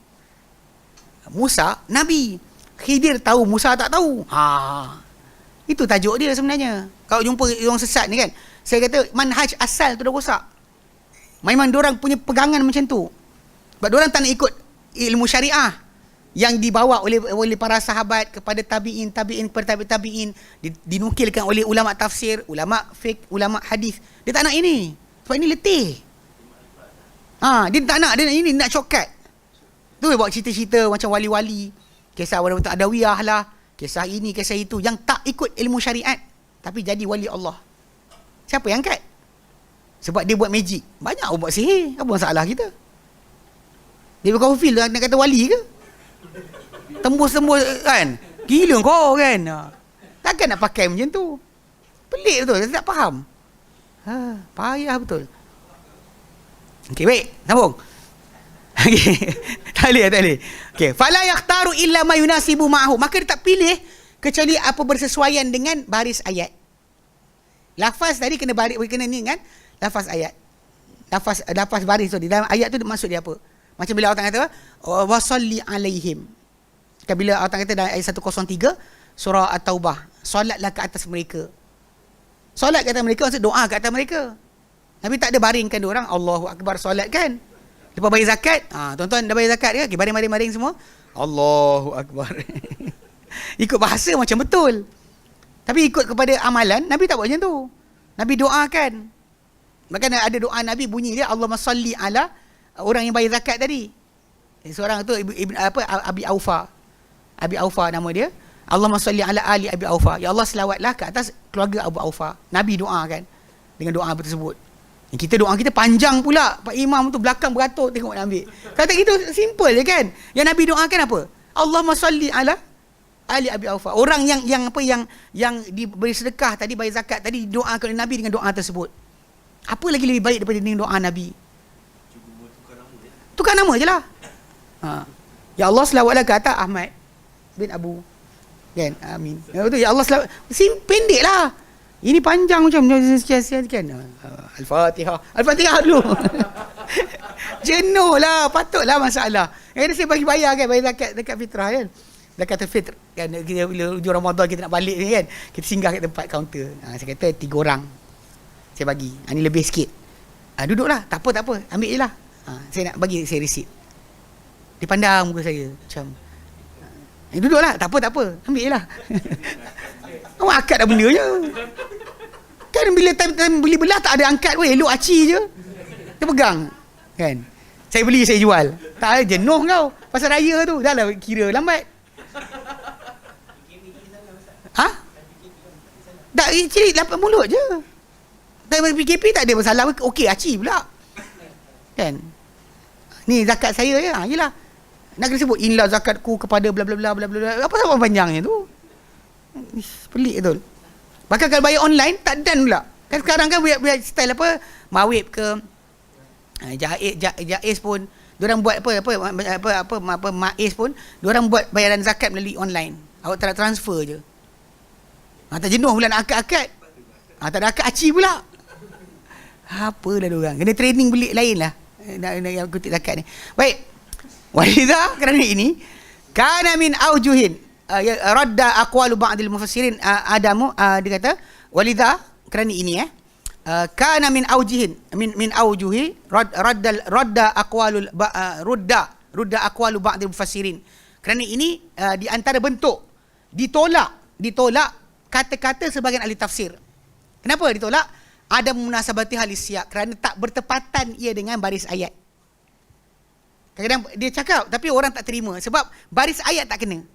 Musa nabi. Khidir tahu, Musa tak tahu. Itu tajuk dia sebenarnya. Kalau jumpa orang sesat ni kan, saya kata manhaj asal tu dah rosak. Memang diorang punya pegangan macam tu. Sebab diorang tak nak ikut ilmu syariah yang dibawa oleh para sahabat kepada tabi'in kepada tabi'in, dinukilkan oleh ulama tafsir, ulama fiqh, ulama hadis. Dia tak nak ini. Sebab ini letih. Dia tak nak, dia nak ini, nak shortcut. Tu dia buat cerita-cerita macam wali-wali, kisah wali Adawiyah lah, kisah ini, kisah itu, yang tak ikut ilmu syariat tapi jadi wali Allah. Siapa yang angkat? Sebab dia buat magic. Banyak orang buat sihir. Apa masalah kita? Dia bukan feel nak kata wali ke? Tembus-tembus kan? Gila kau kan? Takkan nak pakai macam tu? Pelik betul. Saya tak faham. Payah betul. Okey, baik. Sambung. Okey. Tak boleh. Okey. Fala yakhtaru illa ma yunasibu ma'ahu. Maka dia tak pilih kecuali apa bersesuaian dengan baris ayat. Lafaz tadi kena ni kan? Lafaz ayat. Lafaz baris tu. Di dalam ayat tu maksud dia apa? Macam bila Allah kata wasalli alaihim. Kan bila Allah kata dalam ayat 103 surah At-Taubah, solatlah ke atas mereka. Solat ke atas mereka maksud doa ke atas mereka. Nabi tak ada baringkan dia orang Allahu Akbar solat kan. Lepas bayar zakat, tuan-tuan dah bayar zakat ke? Okay, baring semua. Allahu Akbar. Ikut bahasa macam betul. Tapi ikut kepada amalan, Nabi tak buat macam tu. Nabi doakan. Bahkan ada doa Nabi bunyi dia Allahumma salli ala orang yang bayar zakat tadi. Seorang tu Abi Aufa. Abi Aufa nama dia. Allahumma salli ala ali Abi Aufa. Ya Allah selawatlah ke atas keluarga Abu Aufa. Nabi doakan dengan doa tersebut. Kita doa kita panjang pula. Pak Imam tu belakang beratur tengok nak ambil. Kata gitu simple je kan. Yang Nabi doakan apa? Allahumma salli ala ali Abi Aufa. Orang yang diberi sedekah tadi, bayar zakat tadi, doakan oleh Nabi dengan doa tersebut. Apa lagi lebih baik daripada dengan doa Nabi? Tukar nama je lah. Ya Allah selawatlah ke atas Ahmad bin Abu. Kan? Amin. Ya Allah selawat. Pendek lah. Ini panjang macam sekian kan. Al-Fatihah dulu. Jenuh lah. Patutlah masalah. Saya bagi bayar kan. Bayar zakat fitrah kan. Zakat fitr. Kan? Bila hujung Ramadan kita nak balik ni kan. Kita singgah kat tempat kaunter. Saya kata 3 orang. Saya bagi. Ini lebih sikit. Duduklah. Tak apa. Ambil je lah. Saya nak bagi saya resit. Dia pandang muka saya macam duduklah. Tak apa. Ambil je lah. Awak akad dah benda je. Kan bila time beli belah tak ada angkat pun. Elok aci je. Dia pegang. Kan? Saya beli, saya jual. Tak jenuh kau. Pasal raya tu. Dah lah kira lambat. Tak, ciri lapar mulut je. Time PKP tak ada masalah. Okey, aci pula. Kan? Ni zakat saya je. Yelah. Nak kena sebut inilah zakatku kepada bla bla bla bla bla. Apa sama panjangnya tu? Pelik betul. Bahkan kalau bayar online tak dan pula. Kan sekarang kan buat style apa? Mawib ke Jaiz pun diorang buat apa Maiz pun diorang buat bayaran zakat melalui online. Awak tak nak transfer je. Tak jenuh pula nak akad-akad. Tak ada akad aci pula. Apalah diorang. Kena training belik lain lah. Nak kutip zakat ni. Baik. Walidha, kerana ini kana min aujuhin radda aqwalu ba'dil mufassirin adamu, dia kata walidha, kerana ini kana min aujihin min aujuhi radda aqwalul rudda aqwalu ba'dil mufassirin. Kerana ini di antara bentuk ditolak kata-kata sebahagian ahli tafsir. Kenapa ditolak? Ada munasabati halis siyak, kerana tak bertepatan ia dengan baris ayat. Kadang-kadang dia cakap tapi orang tak terima sebab baris ayat tak kena.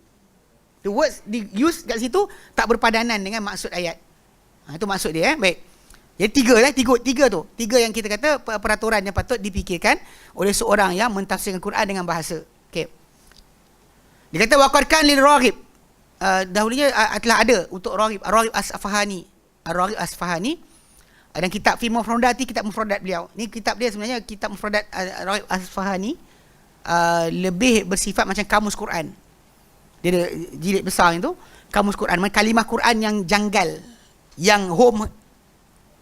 The words di use kat situ tak berpadanan dengan maksud ayat. Itu maksud dia. Baik. Jadi tiga tu. Tiga yang kita kata peraturan yang patut dipikirkan oleh seorang yang mentafsirkan Quran dengan bahasa. Okey. Dia kata waqad kan lil raghib. Dahulunya telah ada untuk raghib, Ar-Raghib Asfahani. Ar-Raghib Asfahani dan kitab fi mufradati, kitab mufradat beliau. Ni kitab dia sebenarnya kitab mufradat Ar-Raghib Asfahani. Lebih bersifat macam kamus Quran. Dia ada jilid besar itu, kamus Quran, kalimah Quran yang janggal, yang home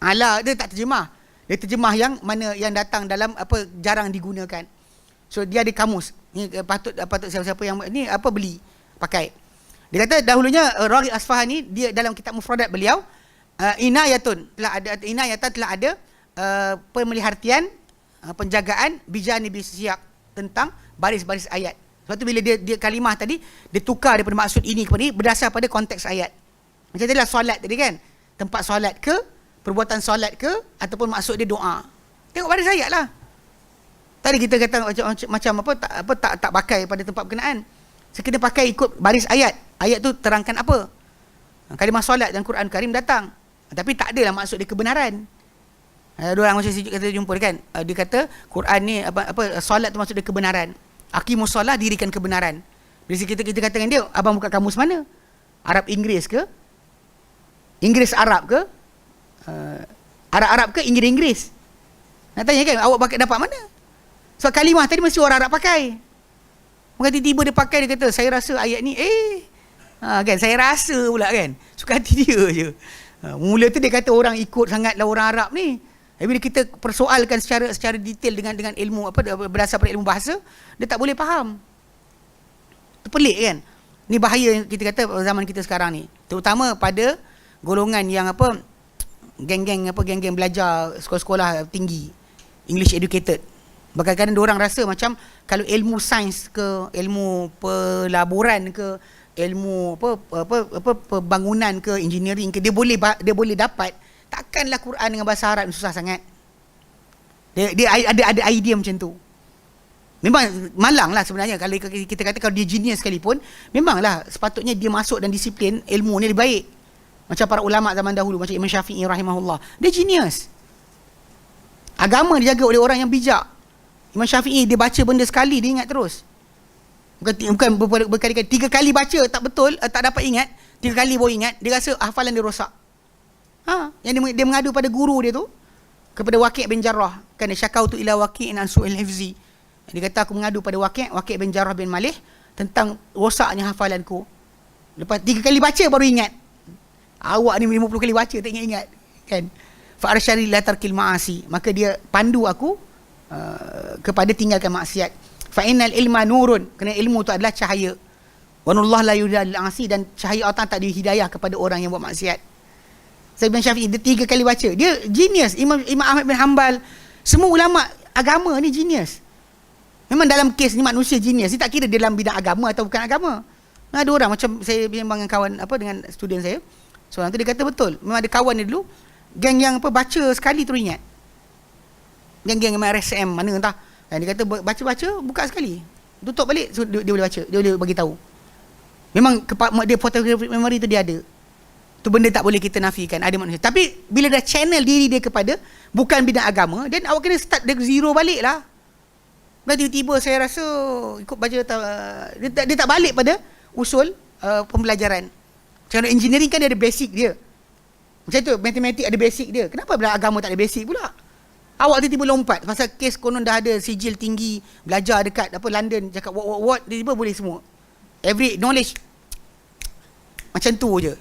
ala, dia tak terjemah. Dia terjemah yang mana yang datang dalam apa jarang digunakan. So dia ada kamus. Ni patut siapa-siapa yang ni apa beli, pakai. Dia kata dahulunya Raghib Asfahani, dia dalam kitab mufradat beliau inayatun telah ada pemelihartian, penjagaan bijani bisyak, tentang baris-baris ayat. Sebab tu bila dia kalimah tadi, dia tukar daripada maksud ini kepada ini berdasar pada konteks ayat. Macam tadilah solat tadi kan, tempat solat ke, perbuatan solat ke, ataupun maksud dia doa. Tengok baris ayat lah. Tadi kita kata macam tak pakai pada tempat berkenaan. Sekena pakai ikut baris ayat. Ayat tu terangkan apa. Kalimah solat dalam Quran Karim datang. Tapi tak adalah maksud dia kebenaran. Ada orang macam kita jumpa kan, dia kata Quran ni solat tu maksud dia kebenaran. Aqimus solah, dirikan kebenaran. Bila kita kata dengan dia, abang buka kamus mana? Arab Inggeris ke? Inggeris Arab ke? Arab ke Inggeris? Nak tanya kan, awak dapat mana? Sebab kalimah tadi mesti orang Arab pakai. Maka tiba-tiba dia pakai, dia kata saya rasa ayat ni kan, saya rasa pula kan. Suka hati dia je. Mula tu dia kata orang ikut sangatlah orang Arab ni. Bila kita persoalkan secara detail dengan ilmu berdasar pada ilmu bahasa, dia tak boleh faham. Itu pelik kan. Ni bahaya kita kata zaman kita sekarang ni. Terutama pada golongan yang geng-geng belajar sekolah-sekolah tinggi, English educated. Kadang-kadang diorang rasa macam kalau ilmu sains ke, ilmu pelaburan ke, ilmu pembangunan ke, engineering ke, dia boleh dapat. Takkanlah Quran dengan bahasa Arab susah sangat. Dia ada idea macam tu. Memang malang lah sebenarnya kalau kita kata kalau dia genius sekalipun, memanglah sepatutnya dia masuk dan disiplin ilmu ni lebih baik. Macam para ulama zaman dahulu, macam Imam Syafi'i rahimahullah. Dia genius. Agama dijaga oleh orang yang bijak. Imam Syafi'i dia baca benda sekali dia ingat terus. Bukan berkali-kali. 3 kali baca tak betul, tak dapat ingat, 3 kali baru ingat, dia rasa hafalan dia rosak. Yang dia mengadu pada guru dia tu, kepada Waqi' bin Jarrah. Kan syakautu ila Waqi'in an su'il hifzi. Dia kata aku mengadu pada Waqi' bin Jarrah bin Malih tentang rosaknya hafalanku. Lepas 3 kali baca baru ingat. Awak ni 50 kali baca tak ingat-ingat kan. Fa arsyari la tarkil ma'asi, maka dia pandu aku kepada tinggalkan maksiat. Fa innal ilma nurun, kerana ilmu tu adalah cahaya. Wa nurullah la yudal asi, dan cahaya Allah tak dihidayah kepada orang yang buat maksiat. Imam Syafi'i dia 3 kali baca. Dia genius. Imam Ahmad bin Hanbal, semua ulama agama ni genius. Memang dalam kes ni manusia genius. Ni tak kira dia dalam bidang agama atau bukan agama. Ada orang macam saya bimbang dengan kawan dengan student saya. Seorang tu dia kata betul. Memang ada kawan dia dulu geng yang baca sekali terus ingat. Geng-geng RSM mana entah. Dan dia kata baca-baca buka sekali. Tutup balik so dia boleh baca. Dia boleh bagi tahu. Memang dia photographic memory tu dia ada. Tu benda tak boleh kita nafikan, ada manusia. Tapi bila dah channel diri dia kepada bukan bidang agama, dan awak kena start dari zero balik lah. Dan tiba-tiba saya rasa ikut baca dia tak balik pada usul pembelajaran. Macam engineering kan dia ada basic dia. Macam tu matematik ada basic dia. Kenapa bila agama tak ada basic pula? Awak tiba-tiba lompat pasal kes konon dah ada sijil tinggi belajar dekat London, cakap what tiba-tiba boleh semua. Every knowledge macam tu je.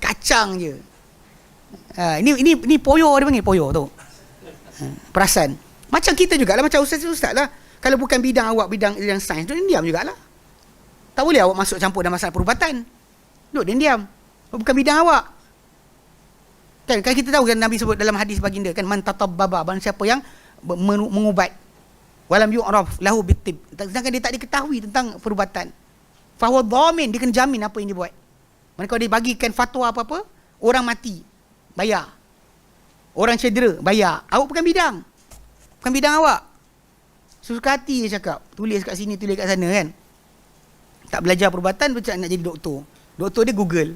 Kacang je. Ini poyo dia panggil poyo tu. Perasan. Macam kita jugalah, macam ustaz-ustaz lah. Kalau bukan bidang awak, bidang sains, duduk diam jugalah. Tak boleh awak masuk campur dalam masalah perubatan. Duduk diam. Bukan bidang awak. Kan kita tahu kan Nabi sebut dalam hadis baginda kan, man tatabbaba, barang siapa yang mengubat, walam yu'raf lahu bitib, sedangkan dia tak diketahui tentang perubatan, fahuwa dhamin, dia kena jamin apa yang dia buat. Mana kalau dia bagikan fatwa apa-apa, orang mati bayar, orang cedera bayar. Awak bukan bidang awak. Suka hati dia cakap, tulis kat sini, tulis kat sana kan. Tak belajar perubatan, macam nak jadi doktor. Doktor dia Google,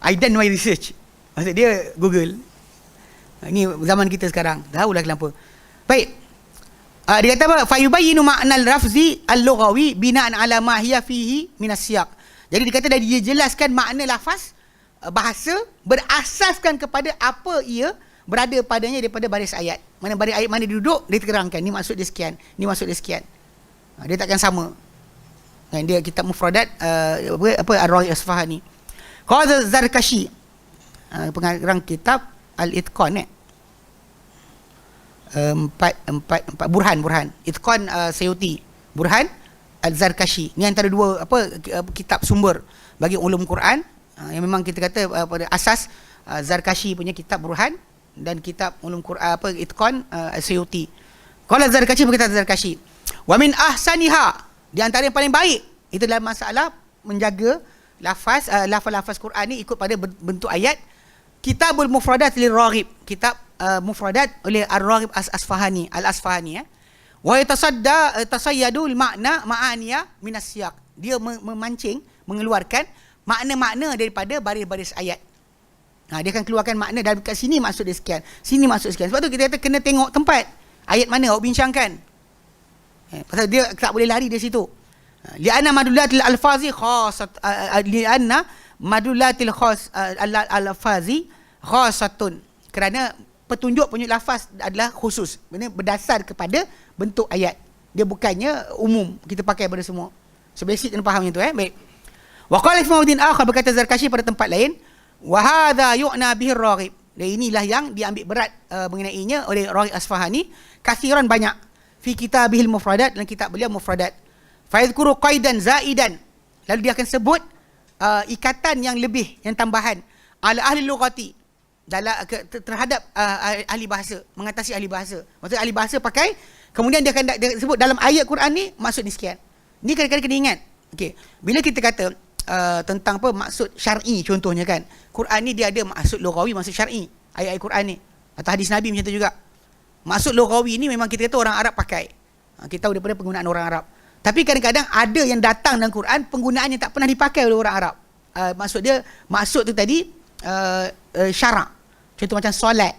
I done my research. Maksud dia Google. Ini zaman kita sekarang. Tahulah kenapa. Baik. Dia kata apa? Fayubayyinu ma'nal rafzi al-lughawi bina'an ala ma hiya fihi minas siyaq. Jadi dia kata dia jelaskan makna lafaz bahasa berasaskan kepada apa ia berada padanya daripada baris ayat. Mana baris ayat mana dia duduk, dia terangkan ni maksud dia sekian, ni maksud dia sekian. Dia takkan sama. Dia kitab mufradat apa Ar-Rawi Asfahani. Qala Zarkashi, pengarang kitab Al-Itqan empat Burhan Itqan Sayuti, Burhan Al-Zarkashi. Ni antara dua kitab sumber bagi ulum Quran yang memang kita kata pada asas Zarkashi punya kitab Burhan dan kitab ulum Quran Itqan Sayuti. Qala Zarkashi, berkata Zarkashi, wa min ahsaniha, di antara yang paling baik itu dalam masalah menjaga lafaz Quran ni ikut pada bentuk ayat, Kitabul Mufradat lil-Raghib, kitab mufradat oleh Ar-Raghib Al-Asfahani wa tasayyadul makna ma'aniya minas siyaq. Dia memancing, mengeluarkan makna-makna daripada baris-baris ayat. Dia akan keluarkan makna dalam kat sini maksud dia sekian, sini maksud sekian. Sebab tu kita kata kena tengok tempat ayat mana awak bincangkan. Pasal dia tak boleh lari dari situ. Li'anna madulatil alfazi khasat li'anna madulatil alfazi khasatun, kerana petunjuk lafaz adalah khusus, maksudnya berdasar kepada bentuk ayat. Dia bukannya umum kita pakai pada semua. So basic kena faham yang tu. Baik. Wa qala Ifmuddin akhar, berkata Zarkashi pada tempat lain, wa hadha yu'na bihi ar-Raghib, dan inilah yang diambil berat mengenainya oleh Raghib Asfahani, kathiran banyak, fi kitabihil mufradat, dalam kitab beliau mufradat. Fa yadhkuru qaidan zaidan, lalu dia akan sebut ikatan yang lebih, yang tambahan, ala ahli lughati, terhadap ahli bahasa, mengatasi ahli bahasa. Maksudnya ahli bahasa pakai, kemudian dia sebut dalam ayat Quran ni maksud ni sekian. Ni kadang-kadang kena ingat. Okey, bila kita kata tentang maksud syar'i contohnya kan, Quran ni dia ada maksud lughawi, maksud syar'i, ayat-ayat Quran ni, atau hadis Nabi macam tu juga. Maksud lughawi ni memang kita kata orang Arab pakai. Kita tahu daripada penggunaan orang Arab. Tapi kadang-kadang ada yang datang dalam Quran penggunaan yang tak pernah dipakai oleh orang Arab. Maksud tu tadi syarak. Contoh macam solat,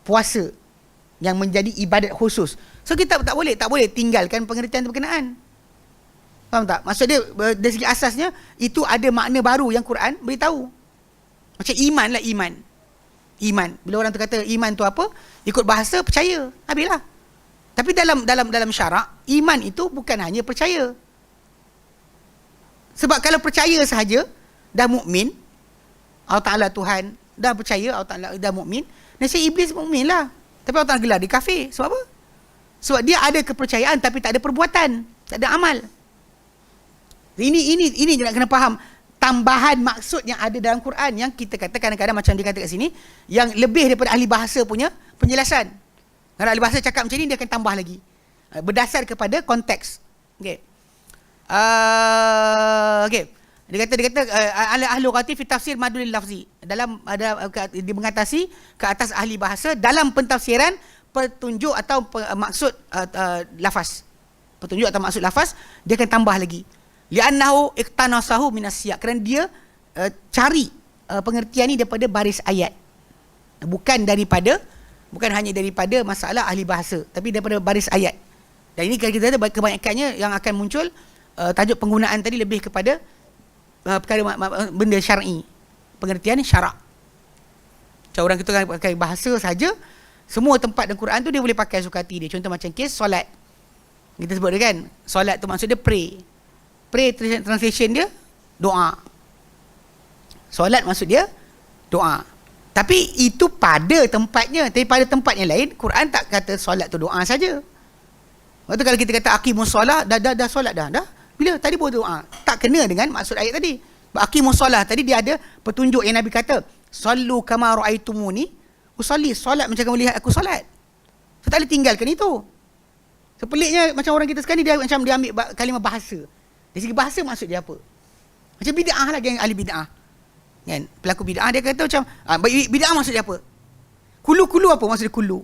puasa yang menjadi ibadat khusus. So kita tak boleh tinggalkan pengertian berkenaan. Faham tak? Maksud dia dari segi asasnya itu ada makna baru yang Quran beritahu. Macam iman lah, iman. Bila orang tu kata iman tu apa? Ikut bahasa percaya. Habislah. Tapi dalam syarak, iman itu bukan hanya percaya. Sebab kalau percaya sahaja dah mukmin, Allah Ta'ala Tuhan, dah percaya Allah Ta'ala dah mukmin, nasib iblis mukmin lah. Tapi Allah Ta'ala gelar dia kafir. Sebab apa? Sebab dia ada kepercayaan tapi tak ada perbuatan, tak ada amal. Ini je nak kena faham tambahan maksud yang ada dalam Quran, yang kita kata kadang-kadang macam dia kata kat sini, yang lebih daripada ahli bahasa punya penjelasan. Kalau ahli bahasa cakap macam ni, dia akan tambah lagi berdasar kepada konteks. Okey. Okey. Dia kata ahli lughati fi tafsir madulil lafzi, dalam dia mengatasi ke atas ahli bahasa dalam pentafsiran petunjuk atau maksud lafaz. Petunjuk atau maksud lafaz, dia akan tambah lagi. Li'annahu iqtanasahu minas siyaq, kerana dia cari pengertian ni daripada baris ayat. Bukan hanya daripada masalah ahli bahasa, tapi daripada baris ayat. Dan ini kita kata kebanyakannya yang akan muncul tajuk penggunaan tadi lebih kepada perkara benda syar'i, pengertian syarak. Macam orang kita pakai bahasa saja, semua tempat dalam Quran tu dia boleh pakai suka hati dia. Contoh macam kes solat, kita sebut dia kan, solat tu maksud dia pray. Pray translation dia doa. Solat maksud dia doa. Tapi itu pada tempatnya. Tapi pada tempat yang lain, Quran tak kata solat tu doa saja. Lepas tu kalau kita kata aqimus solah, dah solat dah. Bila? Tadi pun doa. Tak kena dengan maksud ayat tadi. Aqimus solah tadi dia ada petunjuk yang Nabi kata, sallu kama ra'aitumuni usalli, solat macam kamu lihat aku solat. So tak boleh tinggalkan itu. Sepeliknya macam orang kita sekarang ni, dia macam dia ambil kalimah bahasa. Dari segi bahasa maksud dia apa? Macam bid'ah lah, geng ahli bid'ah. Kan? Pelaku bid'ah dia kata macam bid'ah maksud dia apa? Kulu apa maksud dia kulu?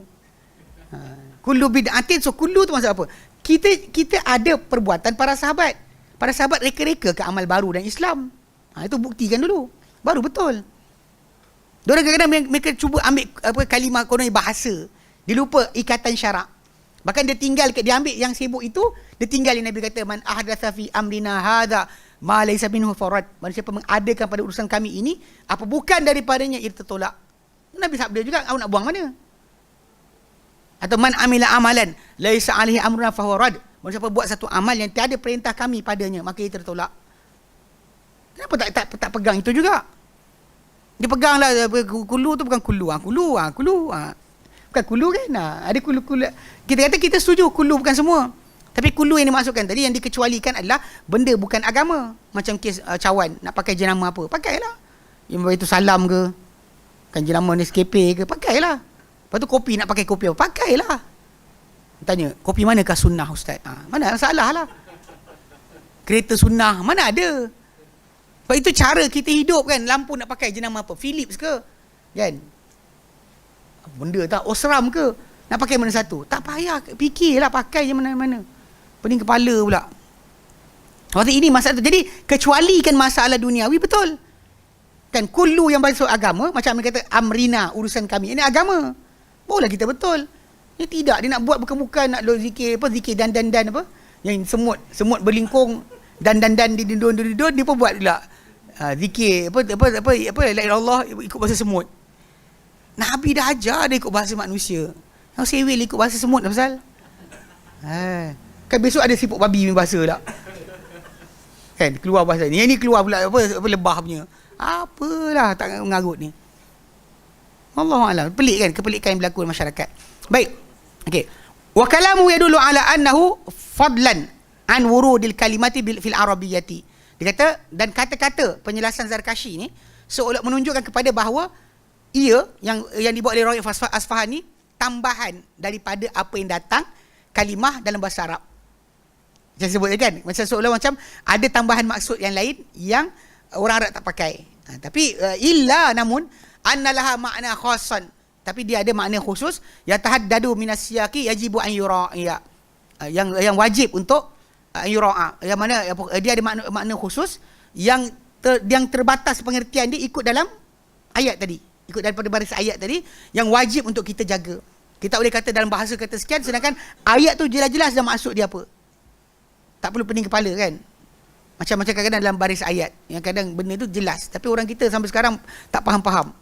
Kulu bid'atin, so kulu tu maksud apa? Kita ada perbuatan para sahabat. Para sahabat reka-reka ke amal baru dan Islam. Itu buktikan dulu. Baru betul. Diorang kadang-kadang mereka cuba ambil kalimah konon bahasa. Dia lupa ikatan syarak. Bahkan dia ambil yang sibuk itu, dia tinggal yang Nabi kata, man ahdatsa fi amrina hadza ma laysa minhu farad. Man siapa mengadakan pada urusan kami ini apa bukan daripadanya, ia tertolak. Nabi sabda juga, awak nak buang mana? Atau man amila amalan laysa alaihi amruna fa huwa rad. Man siapa buat satu amal yang tiada perintah kami padanya, maka ia tertolak. Kenapa tak pegang itu juga? Dia peganglah kulu tu bukan kulu. Bukan kulu kan? Ada kulu. Kita kata kita setuju kulu bukan semua. Tapi kulu yang dimasukkan tadi, yang dikecualikan adalah benda bukan agama. Macam kes cawan, nak pakai jenama apa? Pakailah. Yang itu salam ke? Kan jenama Nescafe ke? Pakailah. Lepas tu kopi, nak pakai kopi apa? Pakailah. Tanya, kopi manakah sunnah Ustaz? Mana salah lah. Kereta sunnah, mana ada? Sebab itu cara kita hidup kan. Lampu nak pakai jenama apa? Philips ke? Kan? Benda tak Osram ke? Nak pakai mana satu? Tak payah, fikirlah pakai je mana-mana. Pening kepala pula. Waktu ini masalah tu. Jadi kecualikan masalah duniawi, betul. Kan kullu yang masuk agama, macam Amir kata amrina, urusan kami. Ini agama. Boleh kita betul. Dia tidak, dia nak buat bukan-bukan, nak zikir apa, zikir dan apa? Yang semut berlingkung dan didun, dia pun buat pula zikir apa la ilaha illallah ikut bahasa semut. Nabi dah ajar dia ikut bahasa manusia. Yang sewel ikut bahasa semut dah pasal. Kan besok ada siput babi punya bahasa tak? Kan keluar bahasa ni. Yang ni keluar pula apa lebah punya. Apalah tak mengarut ni. Wallahualam. Pelik kan kepelikan yang berlaku di masyarakat. Baik. Okey. Wa kalamu yadullu ala annahu fadlan an wurudil kalimati fil arabiyyati. Dia kata, dan kata-kata penjelasan Zarkashi ni seolah menunjukkan kepada bahawa ia yang dibuat oleh Raghib Asfahani tambahan daripada apa yang datang kalimah dalam bahasa Arab. Saya sebut kan, macam seolah macam ada tambahan maksud yang lain yang orang Arab tak pakai. Tapi namun annalaha makna khassan, tapi dia ada makna khusus ya tahaddadu minas siyaqi yajibu an yura'a, yang wajib untuk yura'a, yang mana dia ada makna khusus yang terbatas pengertian dia ikut dalam ayat tadi, ikut daripada baris ayat tadi yang wajib untuk kita jaga. Kita boleh kata dalam bahasa kata sekian, sedangkan ayat tu jelas-jelas dah maksud dia apa. Tak perlu pening kepala kan. Macam kadang-kadang dalam baris ayat yang kadang benda tu jelas, tapi orang kita sampai sekarang tak faham-faham.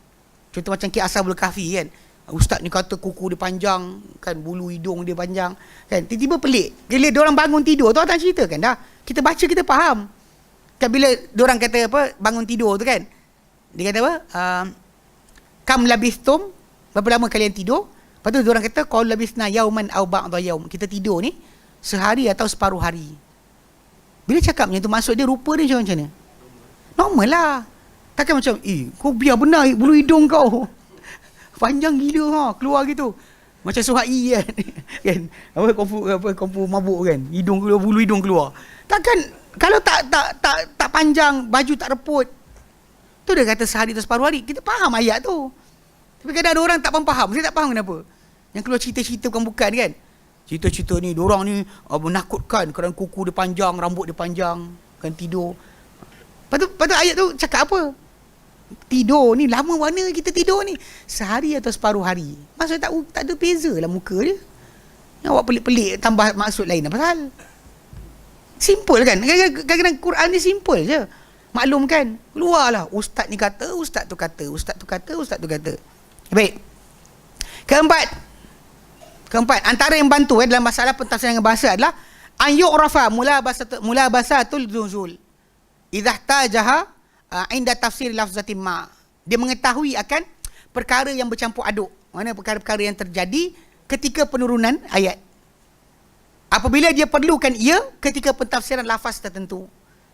Contoh macam Ki Ashabul Kahfi kan. Ustaz ni kata kuku dia panjang, kan bulu hidung dia panjang, kan tiba-tiba pelik. Bila diorang bangun tidur tu orang ceritakan dah. Kita baca kita faham. Kan bila diorang kata apa bangun tidur tu kan. Dia kata apa? Kam labistum, berapa lama kalian tidur? Lepas tu diorang kata qul labisna yauman aw ba'dha yaum. Kita tidur ni sehari atau separuh hari. Bila cakapnya tu maksud dia rupa dia macam mana? Normal lah. Takkan macam kau biar benar bulu hidung kau panjang gila keluar gitu. Macam Suhai kan. Kan apa kompu mabuk kan. Hidung keluar, bulu hidung keluar. Takkan kalau tak panjang, baju tak reput. Tu dia kata sehari atau separuh hari. Kita faham ayat tu. Tapi kadang ada orang tak faham. Saya tak faham kenapa. Yang keluar cerita-cerita bukan kan. Cerita-cerita ni diorang ni menakutkan kerana kuku dia panjang, rambut dia panjang, kan tidur. Lepas tu ayat tu cakap apa? Tidur ni lama mana kita tidur ni? Sehari atau separuh hari. Maksudnya tak ada beza lah muka dia. Awak pelik-pelik tambah maksud lain apa hal? Simple kan? Kadang-kadang Quran ni simple je. Maklum kan? Keluarlah ustaz ni kata, ustaz tu kata, ustaz tu kata, ustaz tu kata. Baik. Keempat, antara yang bantu dalam masalah pentafsiran dengan bahasa adalah an yu'rafa mulabasatul nuzul. Idza tajaha inda tafsir lafzatin ma. Dia mengetahui akan perkara yang bercampur aduk. Mana perkara-perkara yang terjadi ketika penurunan ayat. apabila dia perlukan ia ketika pentafsiran lafaz tertentu.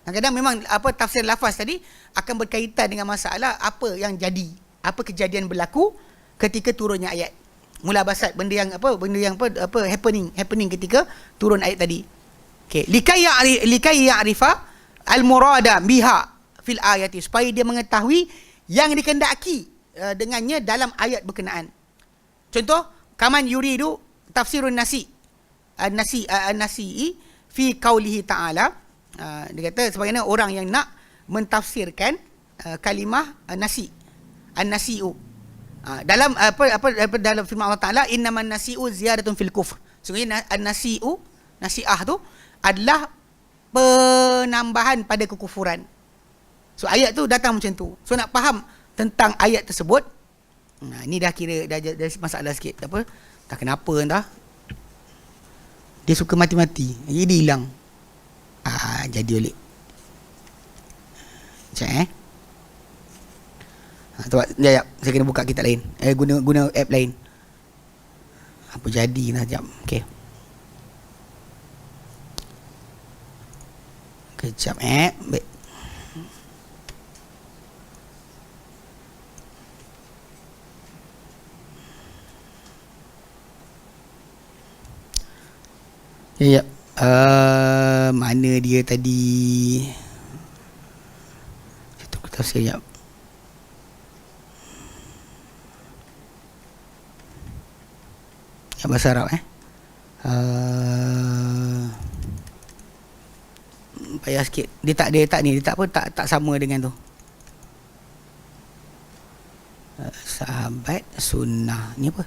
Kadang-kadang memang tafsir lafaz tadi akan berkaitan dengan masalah apa yang jadi, apa kejadian berlaku ketika turunnya ayat. Mulabasat, benda yang happening ketika turun ayat tadi. Okey, likai ya'rifa al-murada biha fil ayati, supaya dia mengetahui yang dikehendaki dengannya dalam ayat berkenaan. Contoh, kaman yuridu tafsirun an-nasi fi qaulihi ta'ala. Dia kata sebagaimana orang yang nak mentafsirkan kalimah an-nasi'u. Dalam dalam firman Allah Taala, innaman nasi'u ziyadatun fil kufr. Sungguhnya nasi'ah tu adalah penambahan pada kekufuran. So ayat tu datang macam tu. So nak faham tentang ayat tersebut, ni dah kira dah masalah sikit. Tak kenapa entah. Dia suka mati-mati. Jadi hilang. Jadi balik. Sekejap sekejap. Saya kena buka kitab lain. Guna app lain. Apa jadi lah sekejap. Okey. Kejap baik. Ya. Mana dia tadi? Saya tunggu tafsir sekejap. Yang bahasa Arab payah sikit. Dia tak sama dengan tu. Sahabat sunnah ni apa?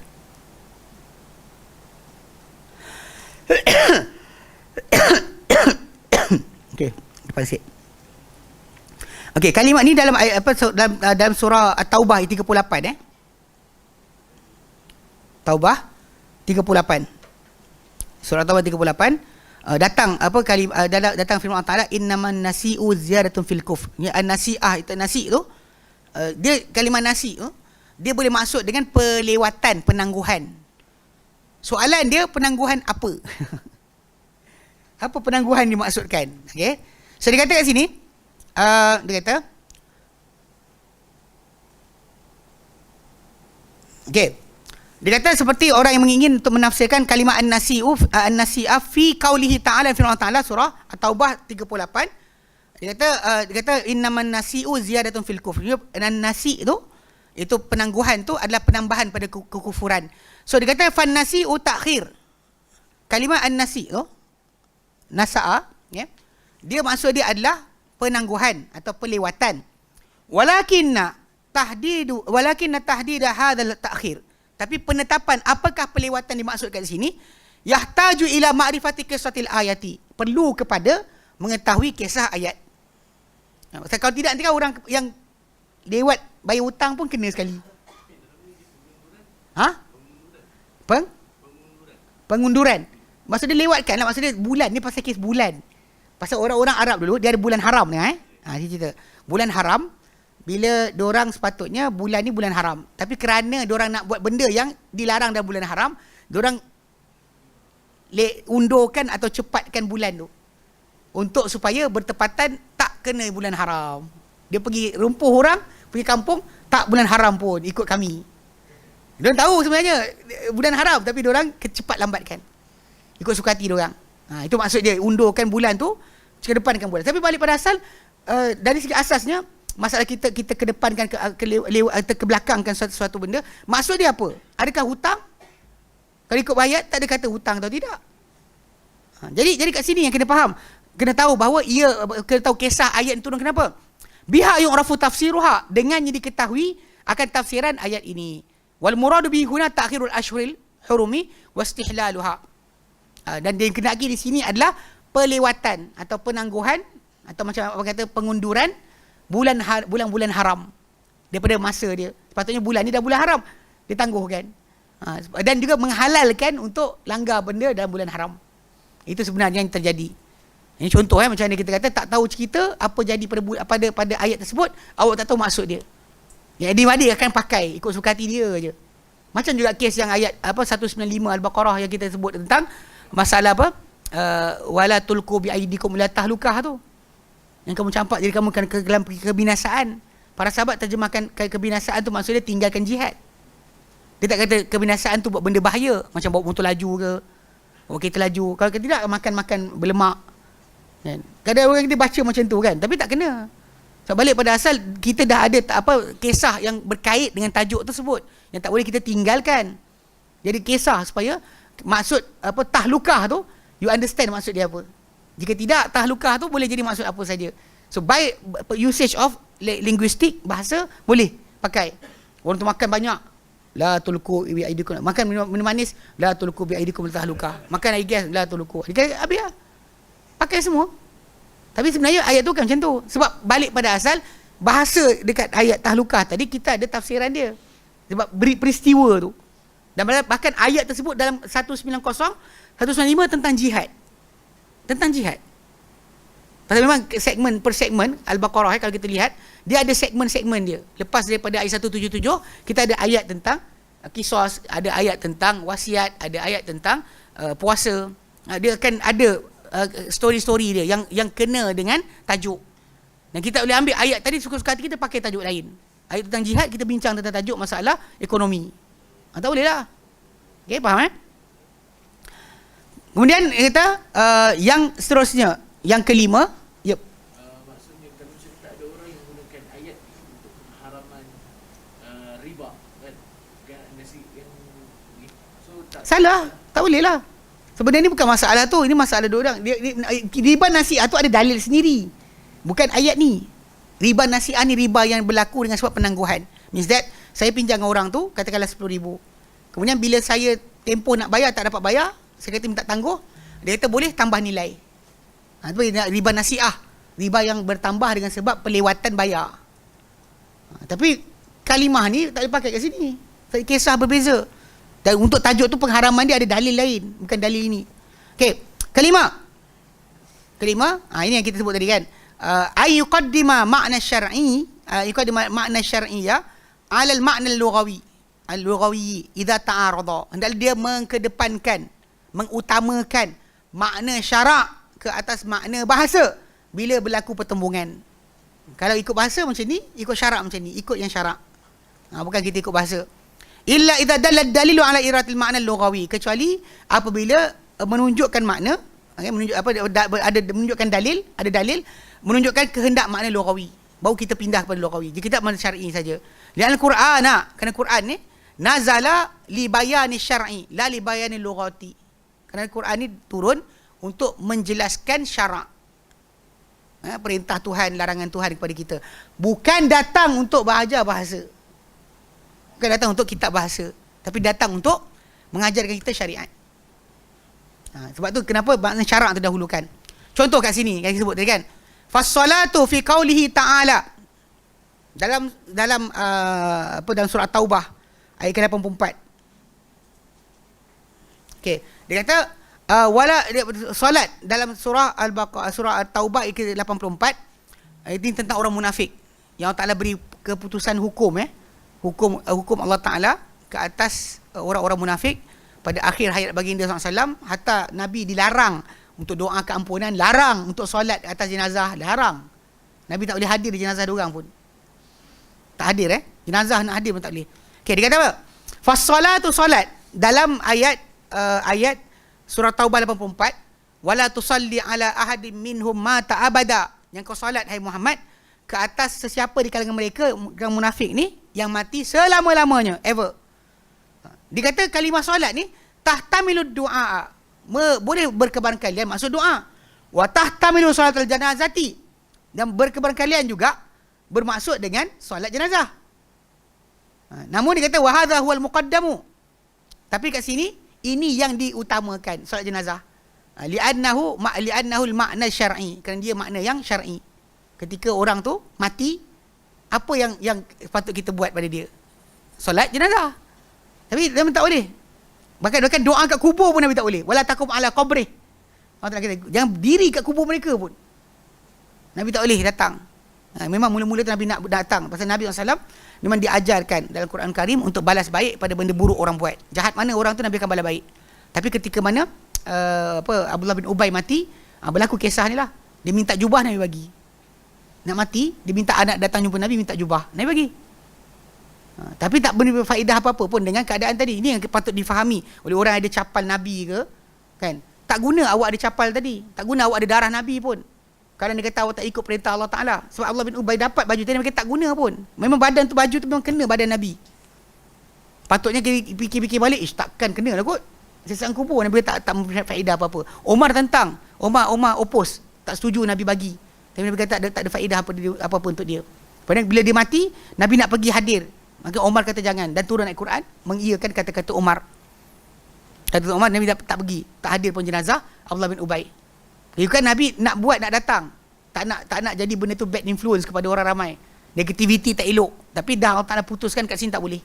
Okey, depan sikit. Okey, kalimat ni dalam ayat dalam surah At-Taubah 38 Taubah 38. Surah Taubah 38 datang datang firman Allah Taala, innaman nasi'u ziyadatun fil kufr. Ni an-nasi'ah, itu nasi tu dia kalimah nasi tu dia boleh maksud dengan pelewatan, penangguhan. Soalan dia, penangguhan apa? Apa penangguhan dimaksudkan? Okey. So dia kata kat sini, dia kata okey. Dia kata seperti orang yang mengingin untuk menafsirkan kalimah an-nasi'ah fi qaulihi ta'ala, firman Allah Ta'ala surah At-Taubah 38. Dia kata innaman nasi'u ziyadatun fil kufr. An-nasi' tu, itu penangguhan tu adalah penambahan pada kekufuran. So dia kata fan nasi'u ta'khir. Kalimah an-nasi' tu nasa'a, dia maksud dia adalah penangguhan atau pelewatan. Walakinna tahdida hadzal ta'khir. Tapi penetapan apakah pelewatan dimaksudkan di sini, yahtaju ila ma'rifati qisatil ayati, perlu kepada mengetahui kisah ayat. Kalau tidak, nanti kan orang yang lewat bayar hutang pun kena sekali. Pengunduran. Maksud dia lewatkan lah, maksud dia bulan ni, pasal kes bulan. Pasal orang-orang Arab dulu dia ada bulan haram ni dia cerita. Bulan haram, bila diorang sepatutnya bulan ni bulan haram, tapi kerana diorang nak buat benda yang dilarang dalam bulan haram, diorang undurkan atau cepatkan bulan tu untuk supaya bertepatan tak kena bulan haram. Dia pergi rumpuh orang, pergi kampung, tak bulan haram pun ikut kami. Diorang tahu sebenarnya bulan haram, tapi diorang cepat lambatkan ikut suka hati diorang. Itu maksud dia, undurkan bulan tu, kedepankan bulan. Tapi balik pada asal, dari segi asasnya, masalah kita kedepankan ke belakangkan suatu benda, maksud dia apa? Adakah hutang? Kalau ikut ayat tak ada kata hutang atau tidak. Jadi kat sini yang kena faham, kena tahu bahawa kena tahu kisah ayat turun kenapa. Biha yu'rafu tafsiruha, dengannya diketahui akan tafsiran ayat ini. Wal muradu bihi huna ta'khirul ashhuril hurumi wastihlaluha. Dan dia yang kena lagi di sini adalah pelewatan atau penangguhan atau macam apa kata pengunduran bulan-bulan haram daripada masa dia. Sepatutnya bulan ni dah bulan haram, ditangguhkan. Dan juga menghalalkan untuk langgar benda dalam bulan haram. Itu sebenarnya yang terjadi. Ini contoh macam mana kita kata tak tahu cerita apa jadi pada ayat tersebut, awak tak tahu maksud dia. Yang adik-adik akan pakai ikut suka hati dia je. Macam juga kes yang ayat 195 Al-Baqarah yang kita sebut tentang masalah wala tulqu bi aidikum ila tahlukah tu. Yang kamu campak jadi kamu akan ke dalam kebinasaan. Para sahabat terjemahkan kebinasaan tu maksudnya tinggalkan jihad. Dia tak kata kebinasaan tu buat benda bahaya, macam bawa motor laju ke, bawa kereta laju. Kalau tidak, makan berlemak. Kan? Kadang orang kita baca macam tu kan, tapi tak kena. So, balik pada asal, kita dah ada kisah yang berkait dengan tajuk tersebut, yang tak boleh kita tinggalkan. Jadi kisah supaya maksud tahlukah tu, you understand maksud dia apa. Jika tidak, tahlukah tu boleh jadi maksud apa saja. So by usage of linguistic, bahasa boleh pakai. Orang tu makan banyak, la tulqu bi aidikum, makan minum manis, la tulqu bi aidikum tahlukah, makan air gas, la tulqu. Dia habis lah. Pakai semua. Tapi sebenarnya ayat tu kan macam tu. Sebab balik pada asal, bahasa dekat ayat tahlukah tadi, kita ada tafsiran dia. Sebab beri peristiwa tu. Dan bahkan ayat tersebut dalam 190, 195 tentang jihad. Tentang jihad. Pasal memang segmen per segmen Al-Baqarah, kalau kita lihat, dia ada segmen-segmen dia. Lepas daripada ayat 177, kita ada ayat tentang qisas, ada ayat tentang wasiat, ada ayat tentang puasa. Dia akan ada story-story dia yang kena dengan tajuk. Dan kita boleh ambil ayat tadi, suka-suka hati kita pakai tajuk lain. Ayat tentang jihad, kita bincang tentang tajuk masalah ekonomi. Tak boleh lah. Okay, faham Kemudian kita yang seterusnya, yang kelima, maksudnya kalau cerita ada orang yang menggunakan ayat untuk pengharaman riba kan, nasi yang so salah, tak boleh lah. Sebenarnya ni bukan masalah tu, ini masalah dua orang. Riba nasi'ah tu ada dalil sendiri, bukan ayat ni. Riba nasi'ah ni riba yang berlaku dengan sebab penangguhan. Means that saya pinjam orang tu katakanlah 10,000, kemudian bila saya tempoh nak bayar tak dapat bayar, saya kata minta tangguh, dia kata boleh tambah nilai. Itu riba nasi'ah, riba yang bertambah dengan sebab pelewatan bayar. Tapi kalimah ni tak dipakai kat sini. Kisah berbeza. Dan untuk tajuk tu pengharaman dia ada dalil lain, bukan dalil ini. Okey, kalimah. Ini yang kita sebut tadi kan. Ay yuqaddima ma'na syar'i, yuqaddima ma'na syar'iyya 'ala al-ma'na al-lughawi. Al-lughawi idza ta'arada. Hendaklah dia mengkedepankan, mengutamakan makna syarak ke atas makna bahasa bila berlaku pertembungan. Kalau ikut bahasa macam ni, ikut syarak macam ni, ikut yang syarak. Bukan kita ikut bahasa. Illa idza dalla dalilu ala iratil ma'na al-lughawi, kecuali apabila menunjukkan makna, menunjukkan dalil, ada dalil menunjukkan kehendak makna lughawi, baru kita pindah kepada lughawi. Jika kita makna syar'i saja. Lian al-Quran, kerana Quran ni nazala li bayani syar'i la li bayani lughati. Kerana Quran ni turun untuk menjelaskan syarak. Perintah Tuhan, larangan Tuhan kepada kita. Bukan datang untuk belajar bahasa. Bukan datang untuk kitab bahasa. Tapi datang untuk mengajarkan kita syariat. Sebab tu kenapa makna syarak terdahulukan. Contoh kat sini, yang disebut tadi kan. Fas-salatu fi qaulihi ta'ala. Dalam surah Taubah ayat ke-84. Okey, dia kata solat dalam surah Al-Baqarah, surah At-Taubah ayat ke-84. Ini tentang orang munafik yang Allah Taala beri keputusan hukum hukum Allah Taala ke atas orang-orang munafik pada akhir hayat baginda SAW. Hatta Nabi dilarang untuk doa keampunan, larang untuk solat atas jenazah, larang. Nabi tak boleh hadir di jenazah diorang pun. Tak hadir jenazah nak hadir pun tak boleh. Okey, dia kata apa? Fas-salatu solat dalam ayat surah Taubah 84, wala tusalli ala ahadin minhum mata abada. Yang kau solat hai Muhammad ke atas sesiapa di kalangan mereka yang munafik ni yang mati selama-lamanya, ever. Dikata kalimah solat ni tahtamilud du'a, boleh berkebaran kalian maksud doa. Wa tahtamilu salatul janazati, dan berkebaran kalian juga bermaksud dengan solat jenazah. Namun dia kata wa hadha huwal muqaddamu. Tapi kat sini ini yang diutamakan, solat jenazah. Li'annahu al-ma'na syar'i, kerana dia makna yang syar'i. Ketika orang tu mati, apa yang patut kita buat pada dia? Solat jenazah. Tapi Nabi tak boleh. Bahkan doa kat kubur pun Nabi tak boleh. Wala takum ala qabrih. Allah kata jangan berdiri kat kubur mereka pun. Nabi tak boleh datang. Memang mula-mula tu Nabi nak datang. Pasal Nabi SAW memang diajarkan dalam Quran Karim untuk balas baik pada benda buruk orang buat. Jahat mana orang tu Nabi akan balas baik. Tapi ketika mana Abdullah bin Ubay mati, berlaku kisah ni lah. Dia minta jubah, Nabi bagi. Nak mati, dia minta anak datang jumpa Nabi, minta jubah, Nabi bagi. Tapi tak beri faedah apa-apa pun dengan keadaan tadi. Ini yang patut difahami oleh orang yang ada capal Nabi ke, kan? Tak guna awak ada capal tadi, tak guna awak ada darah Nabi pun. Kalau dia kata awak tak ikut perintah Allah Ta'ala. Sebab Abdullah bin Ubay dapat baju tadi, mereka tak guna pun. Memang badan tu, baju tu memang kena badan Nabi. Patutnya fikir-fikir balik, takkan kena lah kot. Sesang kubur, Nabi tak memberi faedah apa-apa. Omar tentang, Omar oppose, tak setuju Nabi bagi. Tapi Nabi kata tak ada faedah apa-apa untuk dia. Padahal bila dia mati, Nabi nak pergi hadir. Maka Omar kata jangan, dan turun ayat Quran mengiyakan kata-kata Omar. Kata Omar, Nabi tak pergi, tak hadir pun jenazah Abdullah bin Ubay. Bukan Nabi nak buat, nak datang. Tak nak jadi benda tu bad influence kepada orang ramai. Negativity tak elok. Tapi dah Allah Ta'ala putuskan kat sini tak boleh.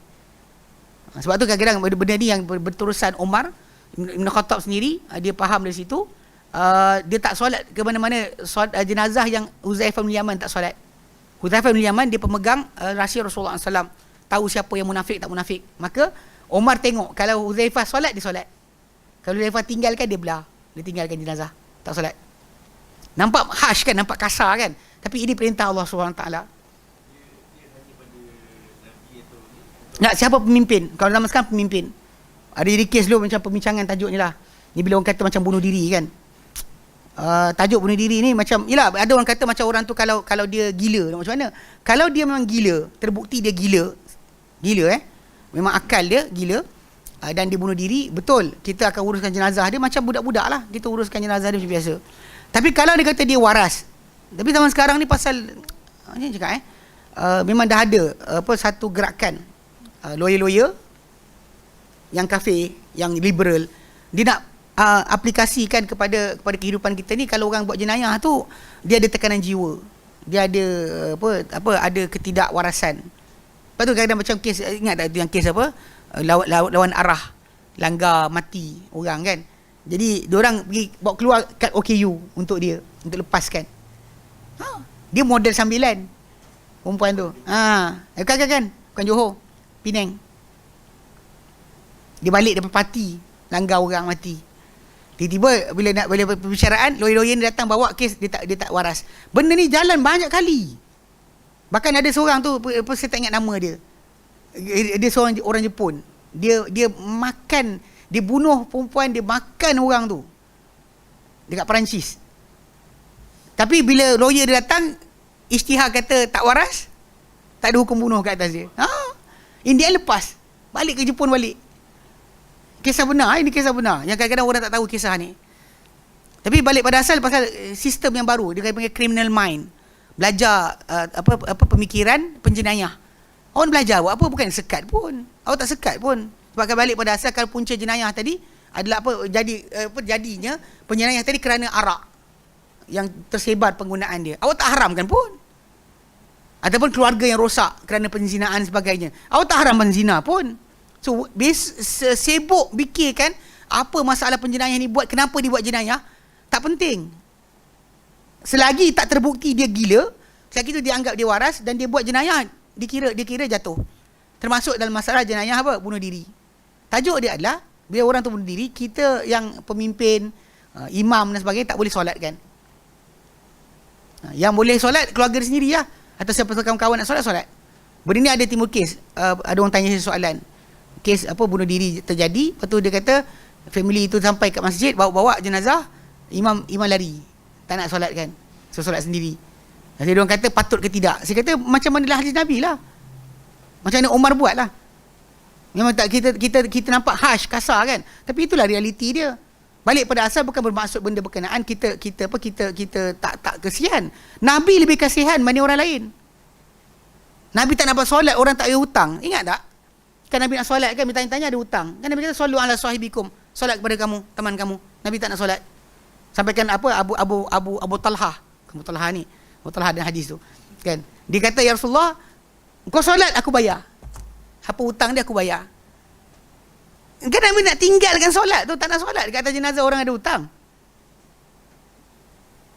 Sebab tu kadang-kadang benda ni yang berterusan Omar Ibn Khattab sendiri, dia faham dari situ. Dia tak solat ke mana-mana, jenazah yang Huzaifah bin Yaman tak solat. Huzaifah bin Yaman dia pemegang rahsia Rasulullah SAW, tahu siapa yang munafik tak munafik. Maka Omar tengok, kalau Huzaifah solat, dia solat. Kalau Huzaifah tinggalkan, dia belah, dia tinggalkan jenazah, tak solat. Nampak harsh kan, nampak kasar kan, tapi ini perintah Allah SWT. Nak siapa pemimpin? Kalau zaman sekarang pemimpin. Ada jadi kes dulu macam perbincangan tajuk ni lah. Ni bila orang kata macam bunuh diri kan. Tajuk bunuh diri ni macam, yelah, ada orang kata macam orang tu kalau dia gila, macam mana? Kalau dia memang gila, terbukti dia gila, memang akal dia gila, dan dia bunuh diri, betul, kita akan uruskan jenazah dia macam budak-budak lah. Kita uruskan jenazah dia macam biasa. Tapi kalau dia kata dia waras, tapi zaman sekarang ni pasal, ni cakap memang dah ada satu gerakan lawyer-lawyer yang kafir, yang liberal, dia nak aplikasikan kepada kehidupan kita ni. Kalau orang buat jenayah tu, dia ada tekanan jiwa, dia ada ada ketidakwarasan. Lepas tu kadang-kadang macam kes, ingat tak tu yang kes lawan arah, langgar mati orang kan. Jadi diorang pergi bawa keluar kad OKU untuk dia, untuk lepaskan. Dia model sambilan perempuan tu. Kan bukan Johor, Penang. Dia balik daripada parti, langgar orang mati. Tiba-tiba bila nak perbicaraan, lawyer-lawyer ni datang bawa kes, dia tak waras. Benda ni jalan banyak kali. Bahkan ada seorang tu, saya tak ingat nama dia. Dia seorang orang Jepun. Dia makan, dia bunuh perempuan, dia makan orang tu dekat Perancis. Tapi bila lawyer dia datang, isytihar kata tak waras, tak ada hukum bunuh kat atas dia. India lepas, balik ke Jepun balik. Kisah benar, ini kisah benar. Yang kadang-kadang orang tak tahu kisah ni. Tapi balik pada asal pasal sistem yang baru, dia panggil criminal mind. Belajar pemikiran penjenayah. Orang belajar buat apa, bukan sekat pun. Awak tak sekat pun. Sebab kalau balik pada asal, kalau punca jenayah tadi adalah jadinya penjenayah tadi kerana arak yang tersebar penggunaan dia. Awak tak haramkan pun. Ataupun keluarga yang rosak kerana penzinaan sebagainya. Awak tak haramkan zina pun. So, sibuk fikirkan apa masalah penjenayah ni buat, kenapa dia buat jenayah, tak penting. Selagi tak terbukti dia gila, selagi tu dia anggap dia waras dan dia buat jenayah, dikira jatuh. Termasuk dalam masalah jenayah bunuh diri. Tajuk dia adalah, bila orang tu bunuh diri, kita yang pemimpin, imam dan sebagainya tak boleh solatkan. Yang boleh solat, keluarga dia sendiri lah. Atau siapa kawan-kawan nak solat. Benda ni ada timbul kes. Ada orang tanya saya soalan. Kes bunuh diri terjadi, lepas tu dia kata family itu sampai kat masjid, bawa jenazah, imam lari, tak nak solatkan, so solat sendiri. Jadi dia orang kata patut ke tidak. Saya kata macam manalah hadis Nabi lah, macam mana Umar buat lah. Memang tak, kita nampak harsh, kasar kan, tapi itulah realiti dia. Balik pada asal bukan bermaksud benda berkenaan kita tak kasihan. Nabi lebih kasihan berbanding orang lain. Nabi tak nak buat solat, orang tak ada hutang. Ingat tak? Kan Nabi nak solat kan, bertanya-tanya ada hutang. Kan Nabi kata sallu ala sahibikum, solat kepada kamu, teman kamu. Nabi tak nak solat. Sampaikan Abu Talha. Abu Talha ni, Abu Talha dan hadis tu. Kan? Dia kata ya Rasulullah, kau solat aku bayar. Apa hutang dia aku bayar. Kan Nabi nak tinggalkan solat tu, tak nak solat dekat atas jenazah orang ada hutang.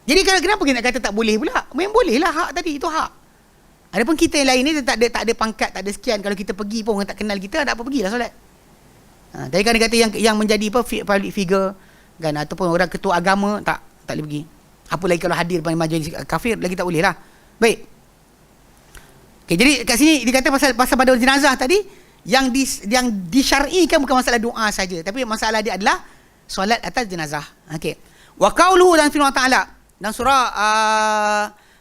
Jadi kenapa kita nak kata tak boleh pula? Memang boleh lah, hak tadi, itu hak. Adapun kita yang lain ni tak ada pangkat, tak ada sekian. Kalau kita pergi pun orang tak kenal kita, tak apa, pergilah solat. Tadi kan dia kata yang menjadi public figure, kan, ataupun orang ketua agama, tak boleh pergi. Apa lagi kalau hadir pada majlis kafir, lagi tak boleh lah. Baik. Okay, jadi kat sini dia kata pasal pada jenazah tadi, yang disyar'ikan bukan masalah doa saja, tapi masalah dia adalah solat atas jenazah. Okey. Wa qauluhu dan firman Ta'ala dalam surah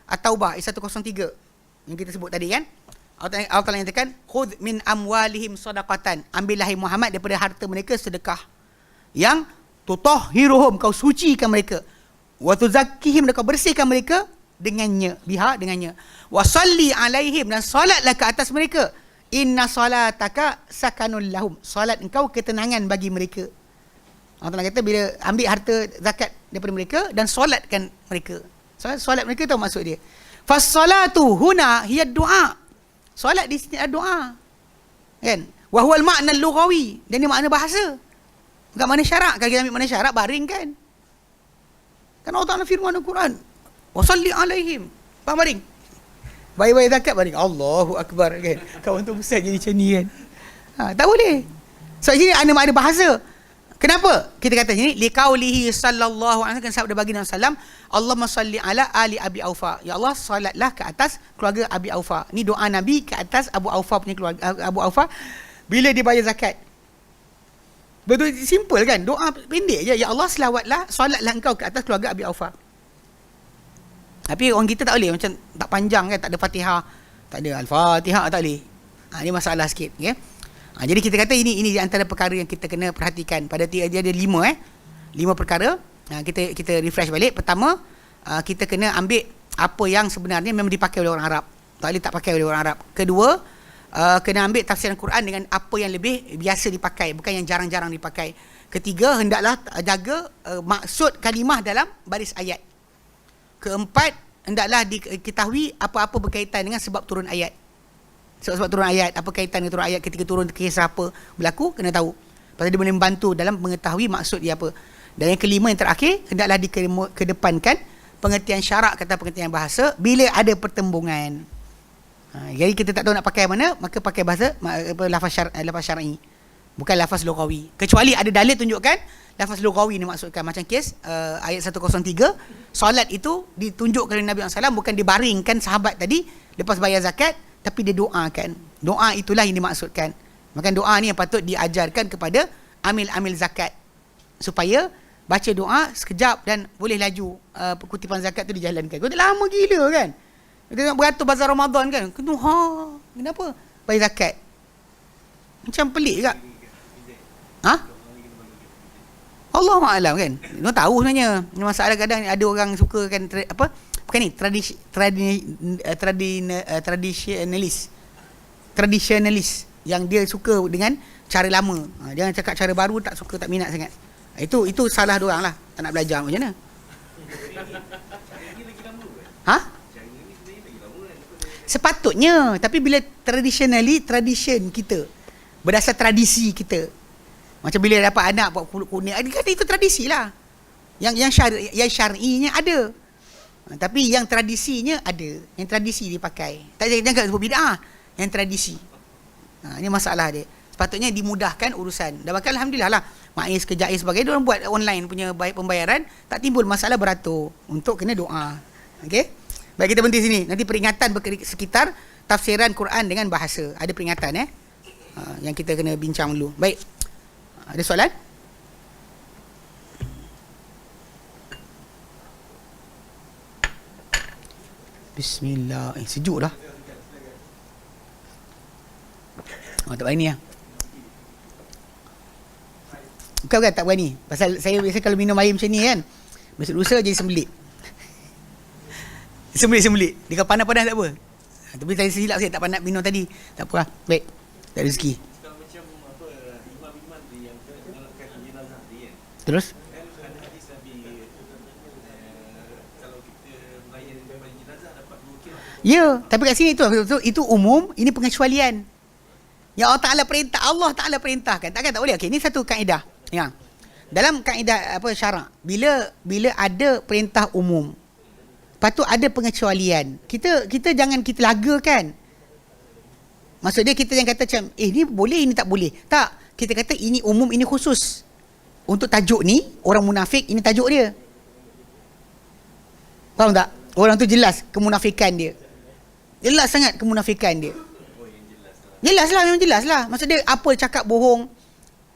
At-Taubah ayat 103 yang kita sebut tadi kan. Allah Ta'ala nyatakan, khudh min amwalihim sadaqatan, ambillah hai Muhammad daripada harta mereka sedekah yang tutahhiruhum, kau sucikan mereka, wa tuzakkihim, dan kau bersihkan mereka dengannya, dengannya, wa salli alaihim, dan solatlah ke atas mereka, inna salataka sakanul lahum, solat engkau ketenangan bagi mereka. Allah Ta'ala kata bila ambil harta zakat daripada mereka dan solatkan mereka. Solat mereka tahu maksud dia. Fas-salatu huna hiya du'a. Solat di sini ada doa. Kan? Wa huwal ma'na al-lughawi, dan dia makna bahasa. Bukan makna syarak. Kalau kita ambil makna syarak, baring kan. Kan Allah Ta'ala firman Al-Quran, wa salli alaihim, baring. Bayar zakat baring. Allahu Akbar kan. Kawan tu besar jadi macam ni kan. Tak boleh. So sini ada makna bahasa. Kenapa kita kata sini? Liqaulihi sallallahu alaihi wasallam, sabda baginda sallam, Allahumma salli ala ali Abi Aufa. Ya Allah, salatlah ke atas keluarga Abi Aufa. Ni doa Nabi ke atas Abu Aufa punya keluarga, Abu Aufa bila dia bayar zakat. Betul, simple kan? Doa pendek je. Ya Allah, salatlah engkau ke atas keluarga Abi Aufa. Tapi orang kita tak boleh, macam tak panjang kan, tak ada Fatihah, tak ada Al-Fatihah, tak boleh. Ini masalah sikit, okey. Jadi kita kata ini di antara perkara yang kita kena perhatikan. Pada dia ada 5 perkara. Kita refresh balik. Pertama, kita kena ambil apa yang sebenarnya memang dipakai oleh orang Arab. Tak boleh tak pakai oleh orang Arab. Kedua, kena ambil tafsiran Quran dengan apa yang lebih biasa dipakai, bukan yang jarang-jarang dipakai. Ketiga, hendaklah jaga maksud kalimah dalam baris ayat. Keempat, hendaklah diketahui apa-apa berkaitan dengan sebab turun ayat. Sebab turun ayat, apa kaitan dengan turun ayat, ketika turun kisah apa berlaku, kena tahu. Pasal dia boleh membantu dalam mengetahui maksud dia apa. Dan yang kelima, yang terakhir, hendaklah dikedepankan pengertian syarak, kata pengertian bahasa bila ada pertembungan. Jadi kita tak tahu nak pakai mana, maka pakai bahasa lafaz syar'i, bukan lafaz lughawi. Kecuali ada dalil tunjukkan lafaz lughawi ni maksudkan, macam kes ayat 103, solat itu ditunjukkan oleh Nabi SAW, bukan dibaringkan sahabat tadi lepas bayar zakat, tapi dia doakan. Doa itulah yang dimaksudkan. Maka doa ni yang patut diajarkan kepada amil-amil zakat, supaya baca doa sekejap dan boleh laju kutipan zakat tu dijalankan. Kau tak lama gila kan, kita nak beratur bazar Ramadan kan, kenapa bayar zakat? Macam pelik juga. Allahu a'lam kan. Dia tahu sebenarnya. Masalah kadang ada orang suka kan bukan ni, tradisionalis yang dia suka dengan cara lama. Dia cakap cara baru tak suka, tak minat sangat. Itu salah dia orang lah. Tak nak belajar macam mana. Sepatutnya, tapi bila tradition kita, berdasar tradisi kita. Macam bila dapat anak buat kulit, dia kata itu tradisi lah. Yang syar'inya ada. Tapi yang tradisinya ada. Yang tradisi dipakai. Jangan sebut bid'ah. Yang tradisi. Ini masalah dia. Sepatutnya dimudahkan urusan. Dan bahkan Alhamdulillah lah, MAIS, Kejais sebagainya, diorang buat online punya pembayaran, tak timbul masalah beratur untuk kena doa. Okey? Baik, kita berhenti sini. Nanti peringatan sekitar tafsiran Quran dengan bahasa. Ada peringatan yang kita kena bincang dulu. Baik. Ada soalan? Bismillah. Sejuk dah. Tak berani lah. Kau kan tak berani. Pasal saya biasa kalau minum air macam ni kan, besok lusa jadi sembelit. Sembelit. Dia panas-panas tak apa. Tapi saya silap, saya tak pandai minum tadi. Tak apa lah. Baik. Tak rezeki. Terus? Ya, tapi kat sini itu umum, ini pengecualian. Ya Allah Ta'ala perintahkan. Takkan tak boleh. Okey, ini satu kaedah. Ya. Dalam kaedah syarak, bila ada perintah umum, patut ada pengecualian. Kita jangan kita lagakan. Maksud dia kita jangan kata macam, ni boleh, ini tak boleh. Tak, kita kata ini umum, ini khusus. untuk tajuk ni, orang munafik, ini tajuk dia. Faham tak? Orang tu jelas kemunafikan dia. Jelas sangat kemunafikan dia. Jelas lah, memang jelas lah. Maksud dia apa cakap bohong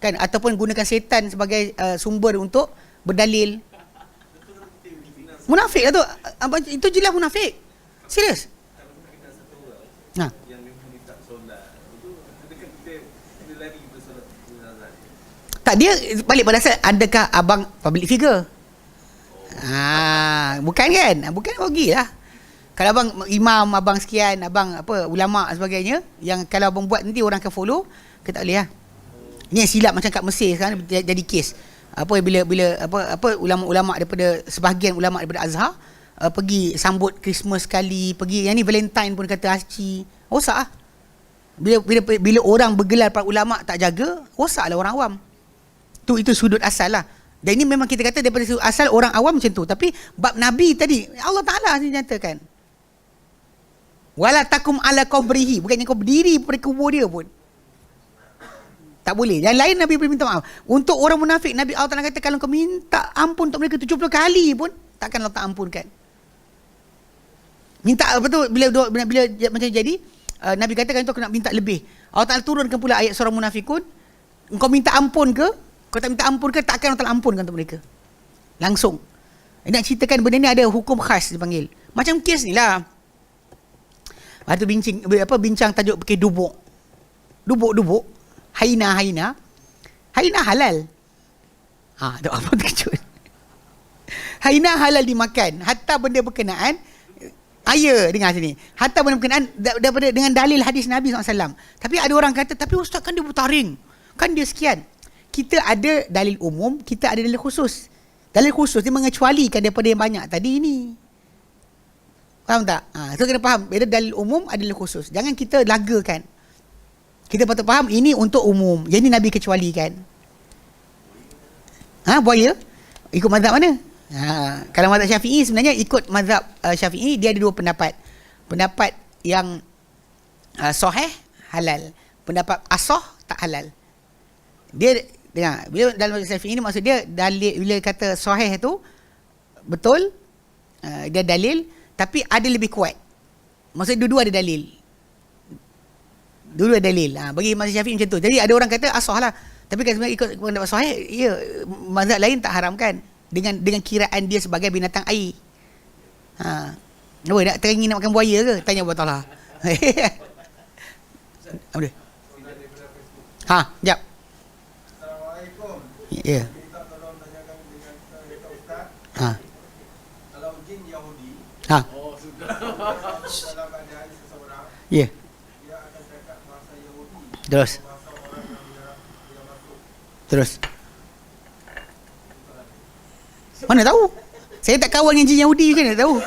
kan, ataupun gunakan setan sebagai sumber untuk berdalil. Munafik lah tu. Itu jelas munafik. Serius. Nah. Tak, dia balik pada asal, adakah abang public figure? Bukan kan? Bukan, rugi lah. Kalau abang imam, abang sekian, abang apa ulama sebagainya, yang kalau abang buat nanti orang akan follow, kita tak boleh lah. Ni yang silap macam kat Mesir sekarang jadi kes. Apa bila apa ulama-ulama daripada sebahagian ulama daripada Azhar pergi sambut Christmas sekali, pergi yang ni Valentine pun kata asci. Rosak ah. Bila orang bergelar para ulama tak jaga, rosaklah orang awam. Itu sudut asal lah. Dan ini memang kita kata daripada sudut asal orang awam macam tu. Tapi bab Nabi tadi Allah Ta'ala nyatakan, wala takum ala qabrihi, bukannya kau berdiri pada kubur dia pun. Tak boleh. Yang lain Nabi boleh minta maaf. Untuk orang munafik, Nabi Allah Ta'ala kata kalau kau minta ampun untuk mereka 70 kali pun takkan Allah tak ampunkan. Minta apa tu, bila macam jadi Nabi katakan tu kau nak minta lebih. Allah Ta'ala turunkan pula ayat surah Munafikun. Kau minta ampun ke? Kau tak minta ampun ke? Takkan Allah Ta'ala ampunkan untuk mereka. Langsung. Nak ceritakan benda ni ada hukum khas dipanggil. Macam kes ni lah. Lepas tu bincang tajuk pakai dubuk. Dubuk. Haina halal. Tu apa terkejut. Haina halal dimakan. Hatta benda berkenaan, dengar sini. Hatta benda berkenaan daripada dengan dalil hadis Nabi SAW. Tapi ada orang kata, tapi ustaz kan dia bertaring. Kan dia sekian. Kita ada dalil umum, kita ada dalil khusus. Dalil khusus dia mengecualikan daripada yang banyak tadi ini. Faham tak? So kena faham, ada dalil umum, ada dalil khusus. Jangan kita lagakan. Kita patut faham ini untuk umum. Jadi Nabi kecualikan. Buaya? Ikut mazhab mana? Kalau mazhab Syafi'i sebenarnya ikut mazhab Syafi'i, dia ada dua pendapat. Pendapat yang sahih halal, pendapat asah tak halal. Dia dengar, bila dalam mazhab Syafi'i ni maksud dia dalil, bila kata sahih tu betul, dia dalil, tapi ada lebih kuat. Maksud dua-dua ada dalil. Dulu ada dalil. Bagi mazhab Syafi'i macam tu. Jadi ada orang kata asah lah. Tapi kalau sebenarnya ikut pendapat sahih, ya, mazhab lain tak haramkan dengan kiraan dia sebagai binatang air. Nak teringin nak makan buaya ke? Tanya Allah Ta'ala. Apa dia? Sekejap. Assalamualaikum. Ya. Kita tolong tanyakan dengan Ustaz. Kalau jin Yahudi, Oh, sudah. dalam keadaan seseorang, Ya. dia akan cakap bahasa Yahudi. Terus. Bahasa orang yang dia masuk. Terus. Mana tahu? Saya tak kawan dengan jin Yahudi ke, nak tahu.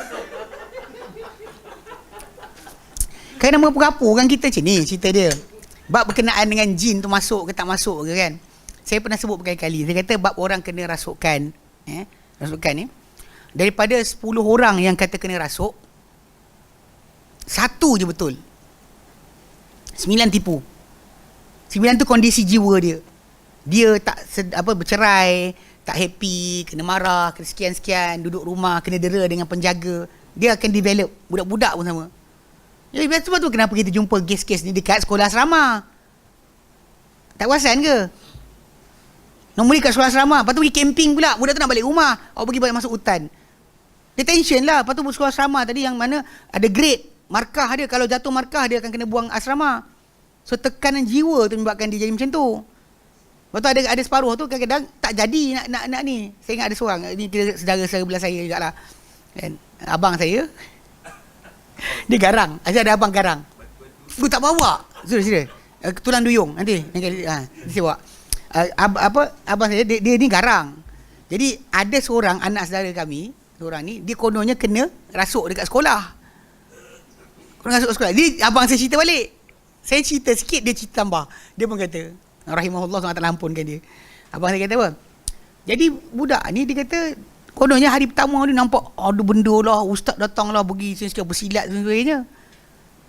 Kan nama perapu kan kita macam ni cerita dia. Bab berkenaan dengan jin tu masuk ke tak masuk ke kan. Saya pernah sebut berkali-kali. Saya kata bab orang kena rasukan. Rasukan ni. Daripada 10 orang yang kata kena rasuk, 1 je betul. 9 tipu. 9 tu kondisi jiwa dia. Dia tak bercerai, tak happy, kena marah, kena sekian-sekian, duduk rumah, kena dera dengan penjaga. Dia akan develop. Budak-budak pun sama. Jadi sebab tu kenapa kita jumpa kes-kes ni dekat sekolah asrama. Tak perasan ke? Normally kat sekolah asrama, lepas tu pergi camping pula, budak tu nak balik rumah, awak pergi balik masuk hutan. Detention lah. Lepas tu sekolah asrama tadi yang mana ada grade, markah dia, kalau jatuh markah dia akan kena buang asrama. So tekanan jiwa tu menyebabkan dia jadi macam tu. Lepas tu ada separuh tu kadang-kadang tak jadi nak ni. Saya ingat ada seorang, ni saudara-saudara belah saya jugalah. Kan? Abang saya dia garang. Ada abang garang. Tak bawa. Serius. Tulang duyung nanti saya bawa. Abang saya dia ni garang. Jadi ada seorang anak saudara kami, seorang ni dia kononnya kena rasuk dekat sekolah. Kena rasuk sekolah. Jadi abang saya cerita balik. Saya cerita sikit, dia cerita tambah. Dia pun kata, rahimahullah SWT ampunkan dia. Abang saya kata apa? Jadi budak ni dia kata kononnya hari pertama ni nampak ada benda lah, ustaz datang lah, pergi sikit bersilat dan sebagainya.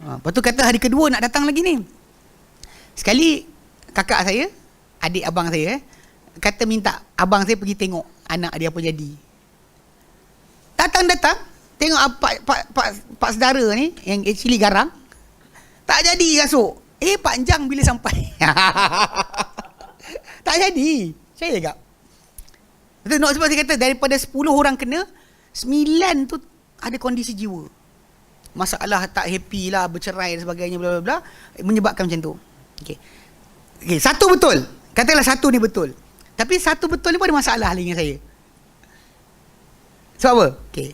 Lepas tu kata hari kedua nak datang lagi ni. Sekali kakak saya, adik abang saya kata minta abang saya pergi tengok anak dia apa jadi. Datang tengok pak saudara ni yang actually garang tak jadi rasuk. Panjang bila sampai. Tak jadi. Saya agak. Betul, sebab saya kata daripada 10 orang kena, 9 tu ada kondisi jiwa. Masalah tak happy lah, bercerai dan sebagainya, bla bla bla, menyebabkan macam tu. Okey. Satu betul. Katalah satu ni betul. Tapi satu betul ni pun ada masalah lagi dengan saya. Sebab apa? Okey.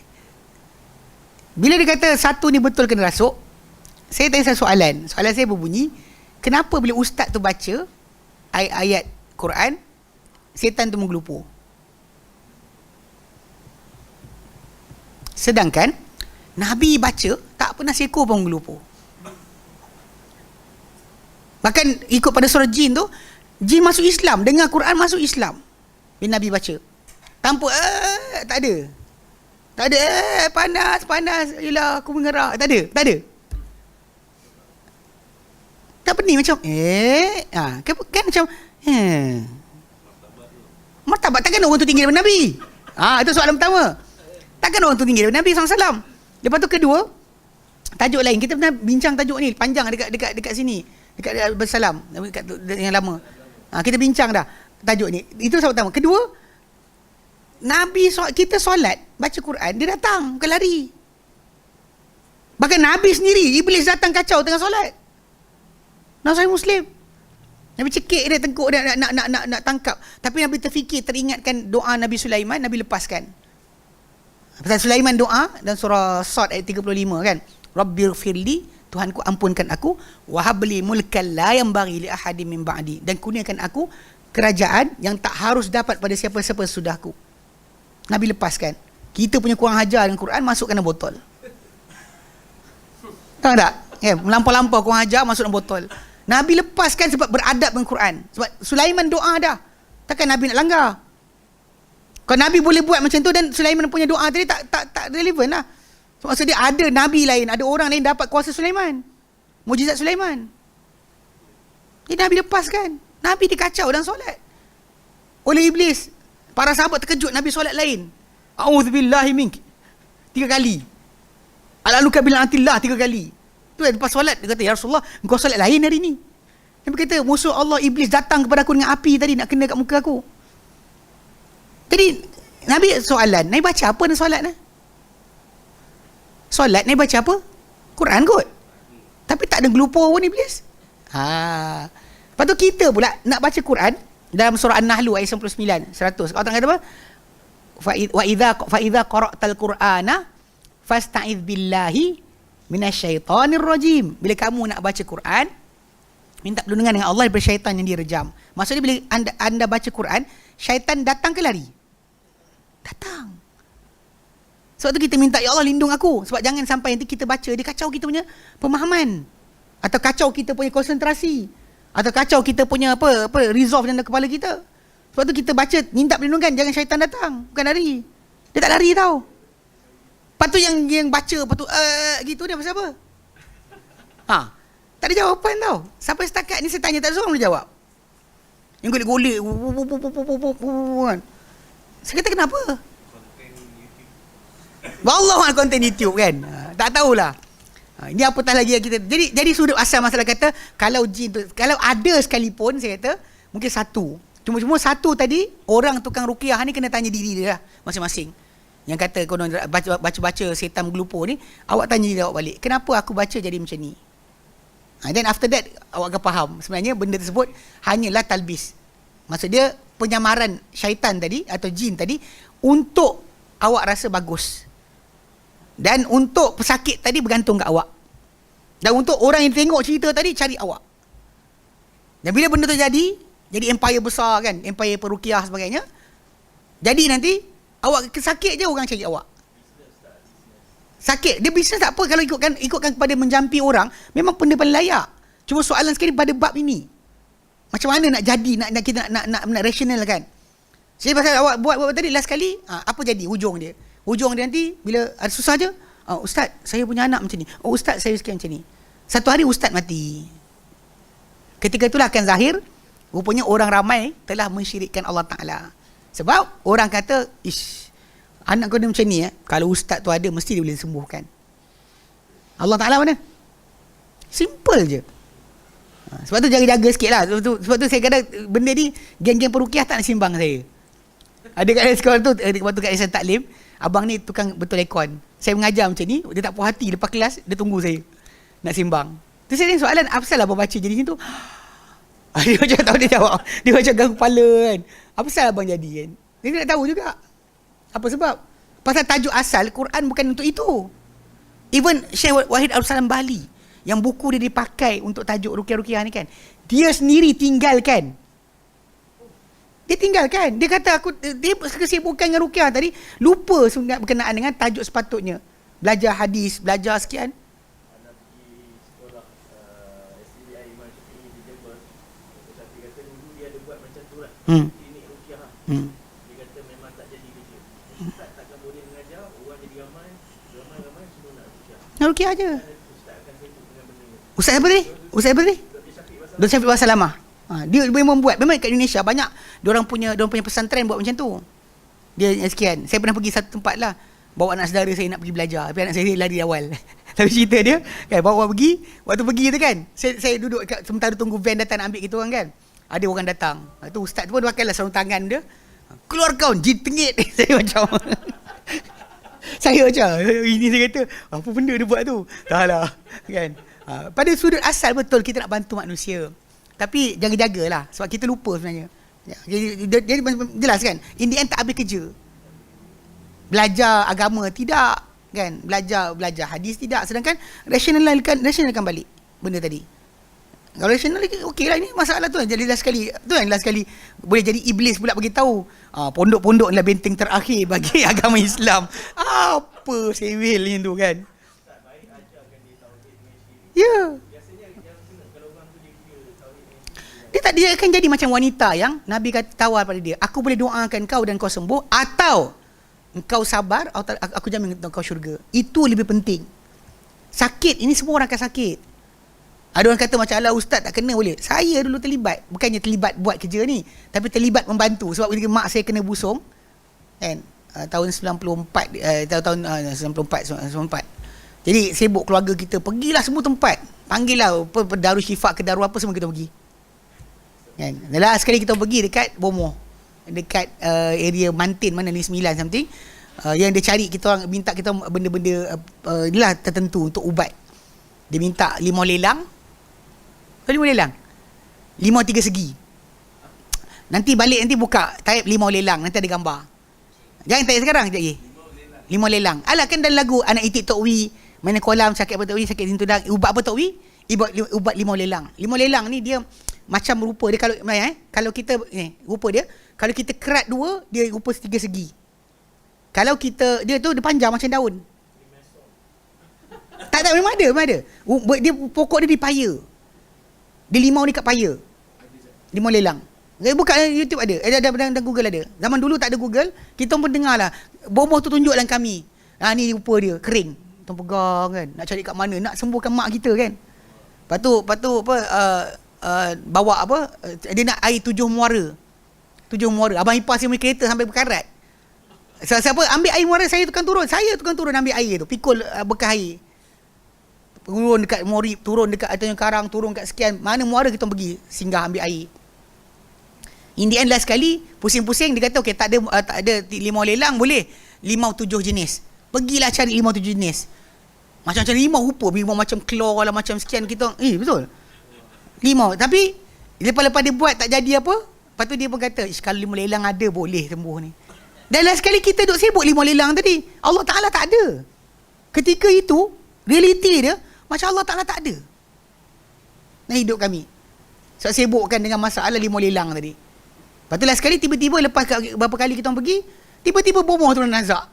Bila dia kata satu ni betul kena rasuk, saya tanya satu soalan. Soalan saya berbunyi, kenapa bila ustaz tu baca ayat-ayat Quran, setan tu menggelupur? Sedangkan Nabi baca tak pernah seekor pun menggelupur. Bahkan ikut pada surah jin tu, jin masuk Islam, dengar Quran masuk Islam bila Nabi baca. Tanpa tak ada. Tak ada panas, yelah aku mengerak. Tak ada. Tak pening macam kan macam martabat. Takkan orang tu tinggi daripada Nabi? Itu soalan pertama. Takkan orang tu tinggi daripada Nabi SAW. Lepas tu kedua, tajuk lain. Kita pernah bincang tajuk ni panjang dekat sini, dekat bersalam, dekat yang lama. Kita bincang dah tajuk ni. Itu soalan pertama. Kedua, Nabi kita solat baca Quran, dia datang, bukan lari. Bahkan Nabi sendiri, Iblis datang kacau tengah solat. Sahih Muslim. Nabi cekik dia, tengkuk dia nak tangkap. Tapi Nabi teringatkan doa Nabi Sulaiman, Nabi lepaskan. Pasal Sulaiman doa dan surah Sad ayat 35 kan. Rabbighfirli, Tuhanku ampunkan aku, wa habli mulkan la yanbaghi li ahadin min ba'di, dan kurniakan aku kerajaan yang tak harus dapat pada siapa-siapa sesudahku. Nabi lepaskan. Kita punya kurang hajar dengan Quran, masukkan dalam botol. Tahu tak? Melampau-lampau kurang hajar, masuk dalam botol. Nabi lepaskan sebab beradab dengan Quran. Sebab Sulaiman doa dah. Takkan Nabi nak langgar. Kalau Nabi boleh buat macam tu, dan Sulaiman punya doa tadi tak relevan lah. So, maksud dia ada Nabi lain, ada orang lain dapat kuasa Sulaiman, mujizat Sulaiman. Jadi Nabi lepaskan. Nabi dikacau dalam solat oleh Iblis. Para sahabat terkejut, Nabi solat lain. A'udzubillahi mink 3 kali. Al'aluka bil'atillah 3 kali. Tu lepas solat dia kata, ya Rasulullah, engkau solat lain hari ni. Nabi kata, musuh Allah Iblis datang kepada aku dengan api tadi, nak kena kat muka aku. Jadi Nabi soalan, Nabi baca apa dalam solat ni? Solat Nabi baca apa? Quran kot. Tapi tak ada gelupur pun Iblis. Lepas tu kita pula nak baca Quran dalam surah An-Nahl ayat 99, 100. Kalau tak kata apa? Fa idza qara'tal Qur'ana fasta'iz billahi minasyaitonir rajim. Bila kamu nak baca Quran, minta perlindungan dengan Allah daripada syaitan yang direjam. Maksudnya bila anda baca Quran, syaitan datang ke lari? Datang. Sebab tu kita minta, ya Allah lindung aku. Sebab jangan sampai nanti kita baca, dia kacau kita punya pemahaman. Atau kacau kita punya konsentrasi. Atau kacau kita punya apa resolve dalam kepala kita. Sebab tu kita baca, minta perlindungan, jangan syaitan datang. Bukan lari. Dia tak lari tau. Lepas tu yang baca, lepas tu gitu dia pasal apa? Tak ada jawapan tau. Sampai setakat ni saya tanya, tak seorang boleh jawab. Yang golek-golek. Saya kata kenapa? Wallah konten YouTube kan. Tak tahulah. Ini apatah lagi yang kita. Jadi sudut asal masalah kata, kalau jin tu, kalau ada sekalipun, saya kata mungkin satu. Cuma satu tadi, orang tukang ruqyah ni kena tanya diri dia lah, masing-masing. Yang kata konon baca-baca setan gelupur ni, awak tanya diri awak balik, kenapa aku baca jadi macam ni? Then after that awak akan faham sebenarnya benda tersebut hanyalah talbis. Maksud dia penyamaran syaitan tadi atau jin tadi untuk awak rasa bagus. Dan untuk pesakit tadi bergantung kat awak. Dan untuk orang yang tengok cerita tadi cari awak. Dan bila benda tu jadi empire besar kan, empire peruqyah sebagainya. Jadi nanti awak sakit je orang cari awak. Sakit, dia bisnes tak apa kalau ikutkan kepada menjampi orang, memang benda paling layak. Cuma soalan sekali pada bab ini. Macam mana nak jadi, nak kita nak rasional kan. Saya pasal awak buat tadi last kali, apa jadi hujung dia? Hujung dia nanti bila ada susah je, ustaz, saya punya anak macam ni. Ustaz, saya sekian macam ni. Satu hari ustaz mati. Ketika itulah akan zahir, rupanya orang ramai telah mensyirikkan Allah Ta'ala. Sebab orang kata, ish, anak kau ni macam ni kalau ustaz tu ada mesti dia boleh sembuhkan. Allah Ta'ala mana? Simple je. Sebab tu jaga-jaga sikit lah. Sebab tu saya kadang benda ni geng-geng perukiah tak nak simbang saya. Ada kat sekolah tu, waktu kat Yayasan Taklim, abang ni tukang betul aircon. Saya mengajar macam ni, dia tak puas hati lepas kelas, dia tunggu saya nak simbang. Tu saya tanya soalan, apa salah abang baca jadi macam tu? Dia macam tahu dia jawab. Dia macam ganggu kepala kan. Apa salah abang jadi kan? Dia nak tahu juga. Apa sebab? Pasal tajuk asal Quran bukan untuk itu. Even Syekh Wahid Abdul Salam Bali, yang buku dia dipakai untuk tajuk ruqyah-ruqyah ni kan, dia sendiri tinggalkan. Dia tinggalkan. Dia kata dia kesibukan dengan ruqyah tadi, lupa sangat berkenaan dengan tajuk sepatutnya. Belajar hadis, belajar sekian. Anak pergi sekolah SDI Imam Syafi'i di Jember. Tapi kata dulu dia ada buat macam tu lah. Klinik ruqyah lah. Dia kata memang tak jadi kerja. Ustaz takkan boleh mengajar, orang jadi ramai semua nak ruqyah. Nak ruqyah je. Ustaz akan sibuk dengan benda ni. Ustaz apa tadi? Ustaz apa tadi? Dr. Syafiq Wasalamah. Dia memang buat. Memang kat Indonesia banyak diorang punya pesantren buat macam tu. Dia sekian. Saya pernah pergi satu tempat lah, bawa anak saudara saya nak pergi belajar, tapi anak saya lari awal. Tapi cerita dia kan, bawa pergi, waktu pergi tu kan, saya duduk kat, sementara tunggu van datang nak ambil kita orang kan, ada orang datang. Tu ustaz tu pun pakailah sarung tangan dia, keluar kau jin tengit. Saya macam saya macam ini, saya kata apa benda dia buat tu. Tak lah kan. Pada sudut asal betul kita nak bantu manusia, tapi jaga-jagalah sebab kita lupa sebenarnya. Jadi jelas kan, in the end tak habis kerja. Belajar agama tidak kan, belajar hadis tidak, sedangkan rasionalkan balik benda tadi. Kalau rasional okey lah, ini masalah tu jadi last sekali. Tu yang last sekali boleh jadi iblis pula bagi tahu. Pondok-pondok adalah benteng terakhir bagi agama Islam. Apa sewel ni tu kan. Ya. Dia akan jadi macam wanita yang Nabi kata tawar pada dia, aku boleh doakan kau dan kau sembuh, atau engkau sabar, atau aku jamin kau syurga. Itu lebih penting. Sakit, ini semua orang akan sakit. Ada orang kata macam, alah ustaz tak kena boleh. Saya dulu terlibat, bukannya terlibat buat kerja ni, tapi terlibat membantu. Sebab ketika mak saya kena busung kan, tahun 94, tahun 94. Jadi sibuk keluarga kita, pergilah semua tempat. Panggillah Darul Syifa ke Darul apa, semua kita pergi. Kan? Last sekali kita pergi dekat Bomoh, dekat area Mantin mana ni 9 something, yang dia cari kita orang, minta kita benda-benda inilah tertentu untuk ubat. Dia minta limau lelang. Limau 3 segi. Nanti balik nanti buka type limau lelang, nanti ada gambar. Jangan type sekarang sekejap lagi. Limau lelang. Alah kan dalam lagu anak itik Tok Wi, mana kolam sakit apa Tok Wi, sakit pintu dah. Ubat apa Tok Wi? Ubat limau lelang. Limau lelang ni dia macam rupa dia, kalau kita rupa dia, kalau kita kerat dua, dia rupa 3 segi. Kalau kita dia panjang macam daun. Tak memang ada. Dia pokok dia di paya. Dia limau dekat paya. Limau lelang. Buka YouTube ada. Ada Google ada. Zaman dulu tak ada Google, kita pun dengar lah. Bomoh tu tunjuk dalam kami. Ni rupa dia kering. Tuan pegang kan. Nak cari kat mana, nak sembuhkan mak kita kan. Lepas tu apa bawa apa, dia nak air 7 muara. Abang ipar saya punya kereta sampai berkarat. Siapa ambil air muara, saya tukang turun ambil air tu, pikul bekas air. Turun dekat Morib, turun dekat Tanjung Karang, turun kat sekian, mana muara kita pergi singgah ambil air. In the end last sekali pusing-pusing, dia kata okey, tak ada limau lelang, boleh limau 7 jenis. Pergilah cari limau 7 jenis. Macam-macam limau rupa, limau macam claw lah, macam sekian kita. Betul. Limau, tapi lepas dia buat tak jadi apa. Lepas tu dia pun kata, kalau limau lelang ada boleh sembuh ni. Dan last sekali kita duk sibuk limau lelang tadi, Allah Ta'ala tak ada. Ketika itu realiti dia macam Allah Ta'ala tak ada dalam hidup kami. Sebab sibukkan dengan masalah limau lelang tadi. Lepas tu last sekali tiba-tiba lepas berapa kali kita orang pergi, tiba-tiba Bomoh tu nazak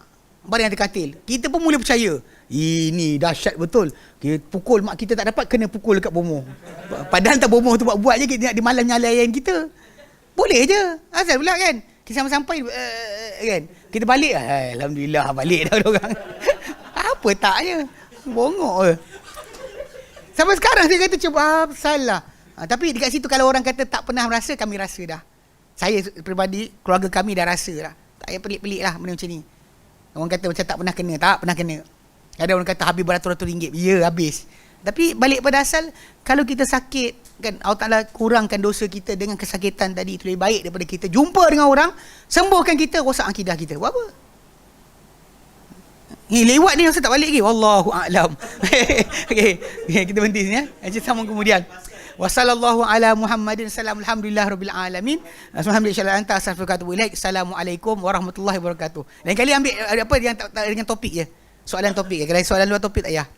barang yang terkatil. Kita pun mula percaya, ini dahsyat betul. Kita pukul mak kita tak dapat, kena pukul dekat Bomoh. Padahal tak Bomoh tu buat je, dia nak di malam nyalayan kita. Boleh je. Asal pula kan. Kita sampai kan. Kita balik, alhamdulillah balik dah orang. Apa taknya. Bongok je. Sampai sekarang saya kata cuba salah. Tapi dekat situ kalau orang kata tak pernah merasa, kami rasa dah. saya peribadi, keluarga kami dah rasa lah. Tak payah pelik-pelik lah benda macam ni. Orang kata macam tak pernah kena. Ada orang kata habis beratus-ratus ringgit. Ya, habis. Tapi balik pada asal, kalau kita sakit, kan Allah Ta'ala kurangkan dosa kita dengan kesakitan tadi, itu lebih baik daripada kita jumpa dengan orang, sembuhkan kita, rosak akidah kita. Buat apa? Ni lewat ni masa tak balik lagi. Wallahu a'lam. Okey, kita berhenti sini ya. Kita sambung kemudian. Wassallallahu ala Muhammadin sallam alhamdulillah rabbil alamin. Alhamdulillah anta astaghfiruka wa atubu ilaik. Assalamualaikum warahmatullahi wabarakatuh. Lain kali ambil apa yang dengan topik je. Soalan topik je. Kalau soalan luar topik tak payah.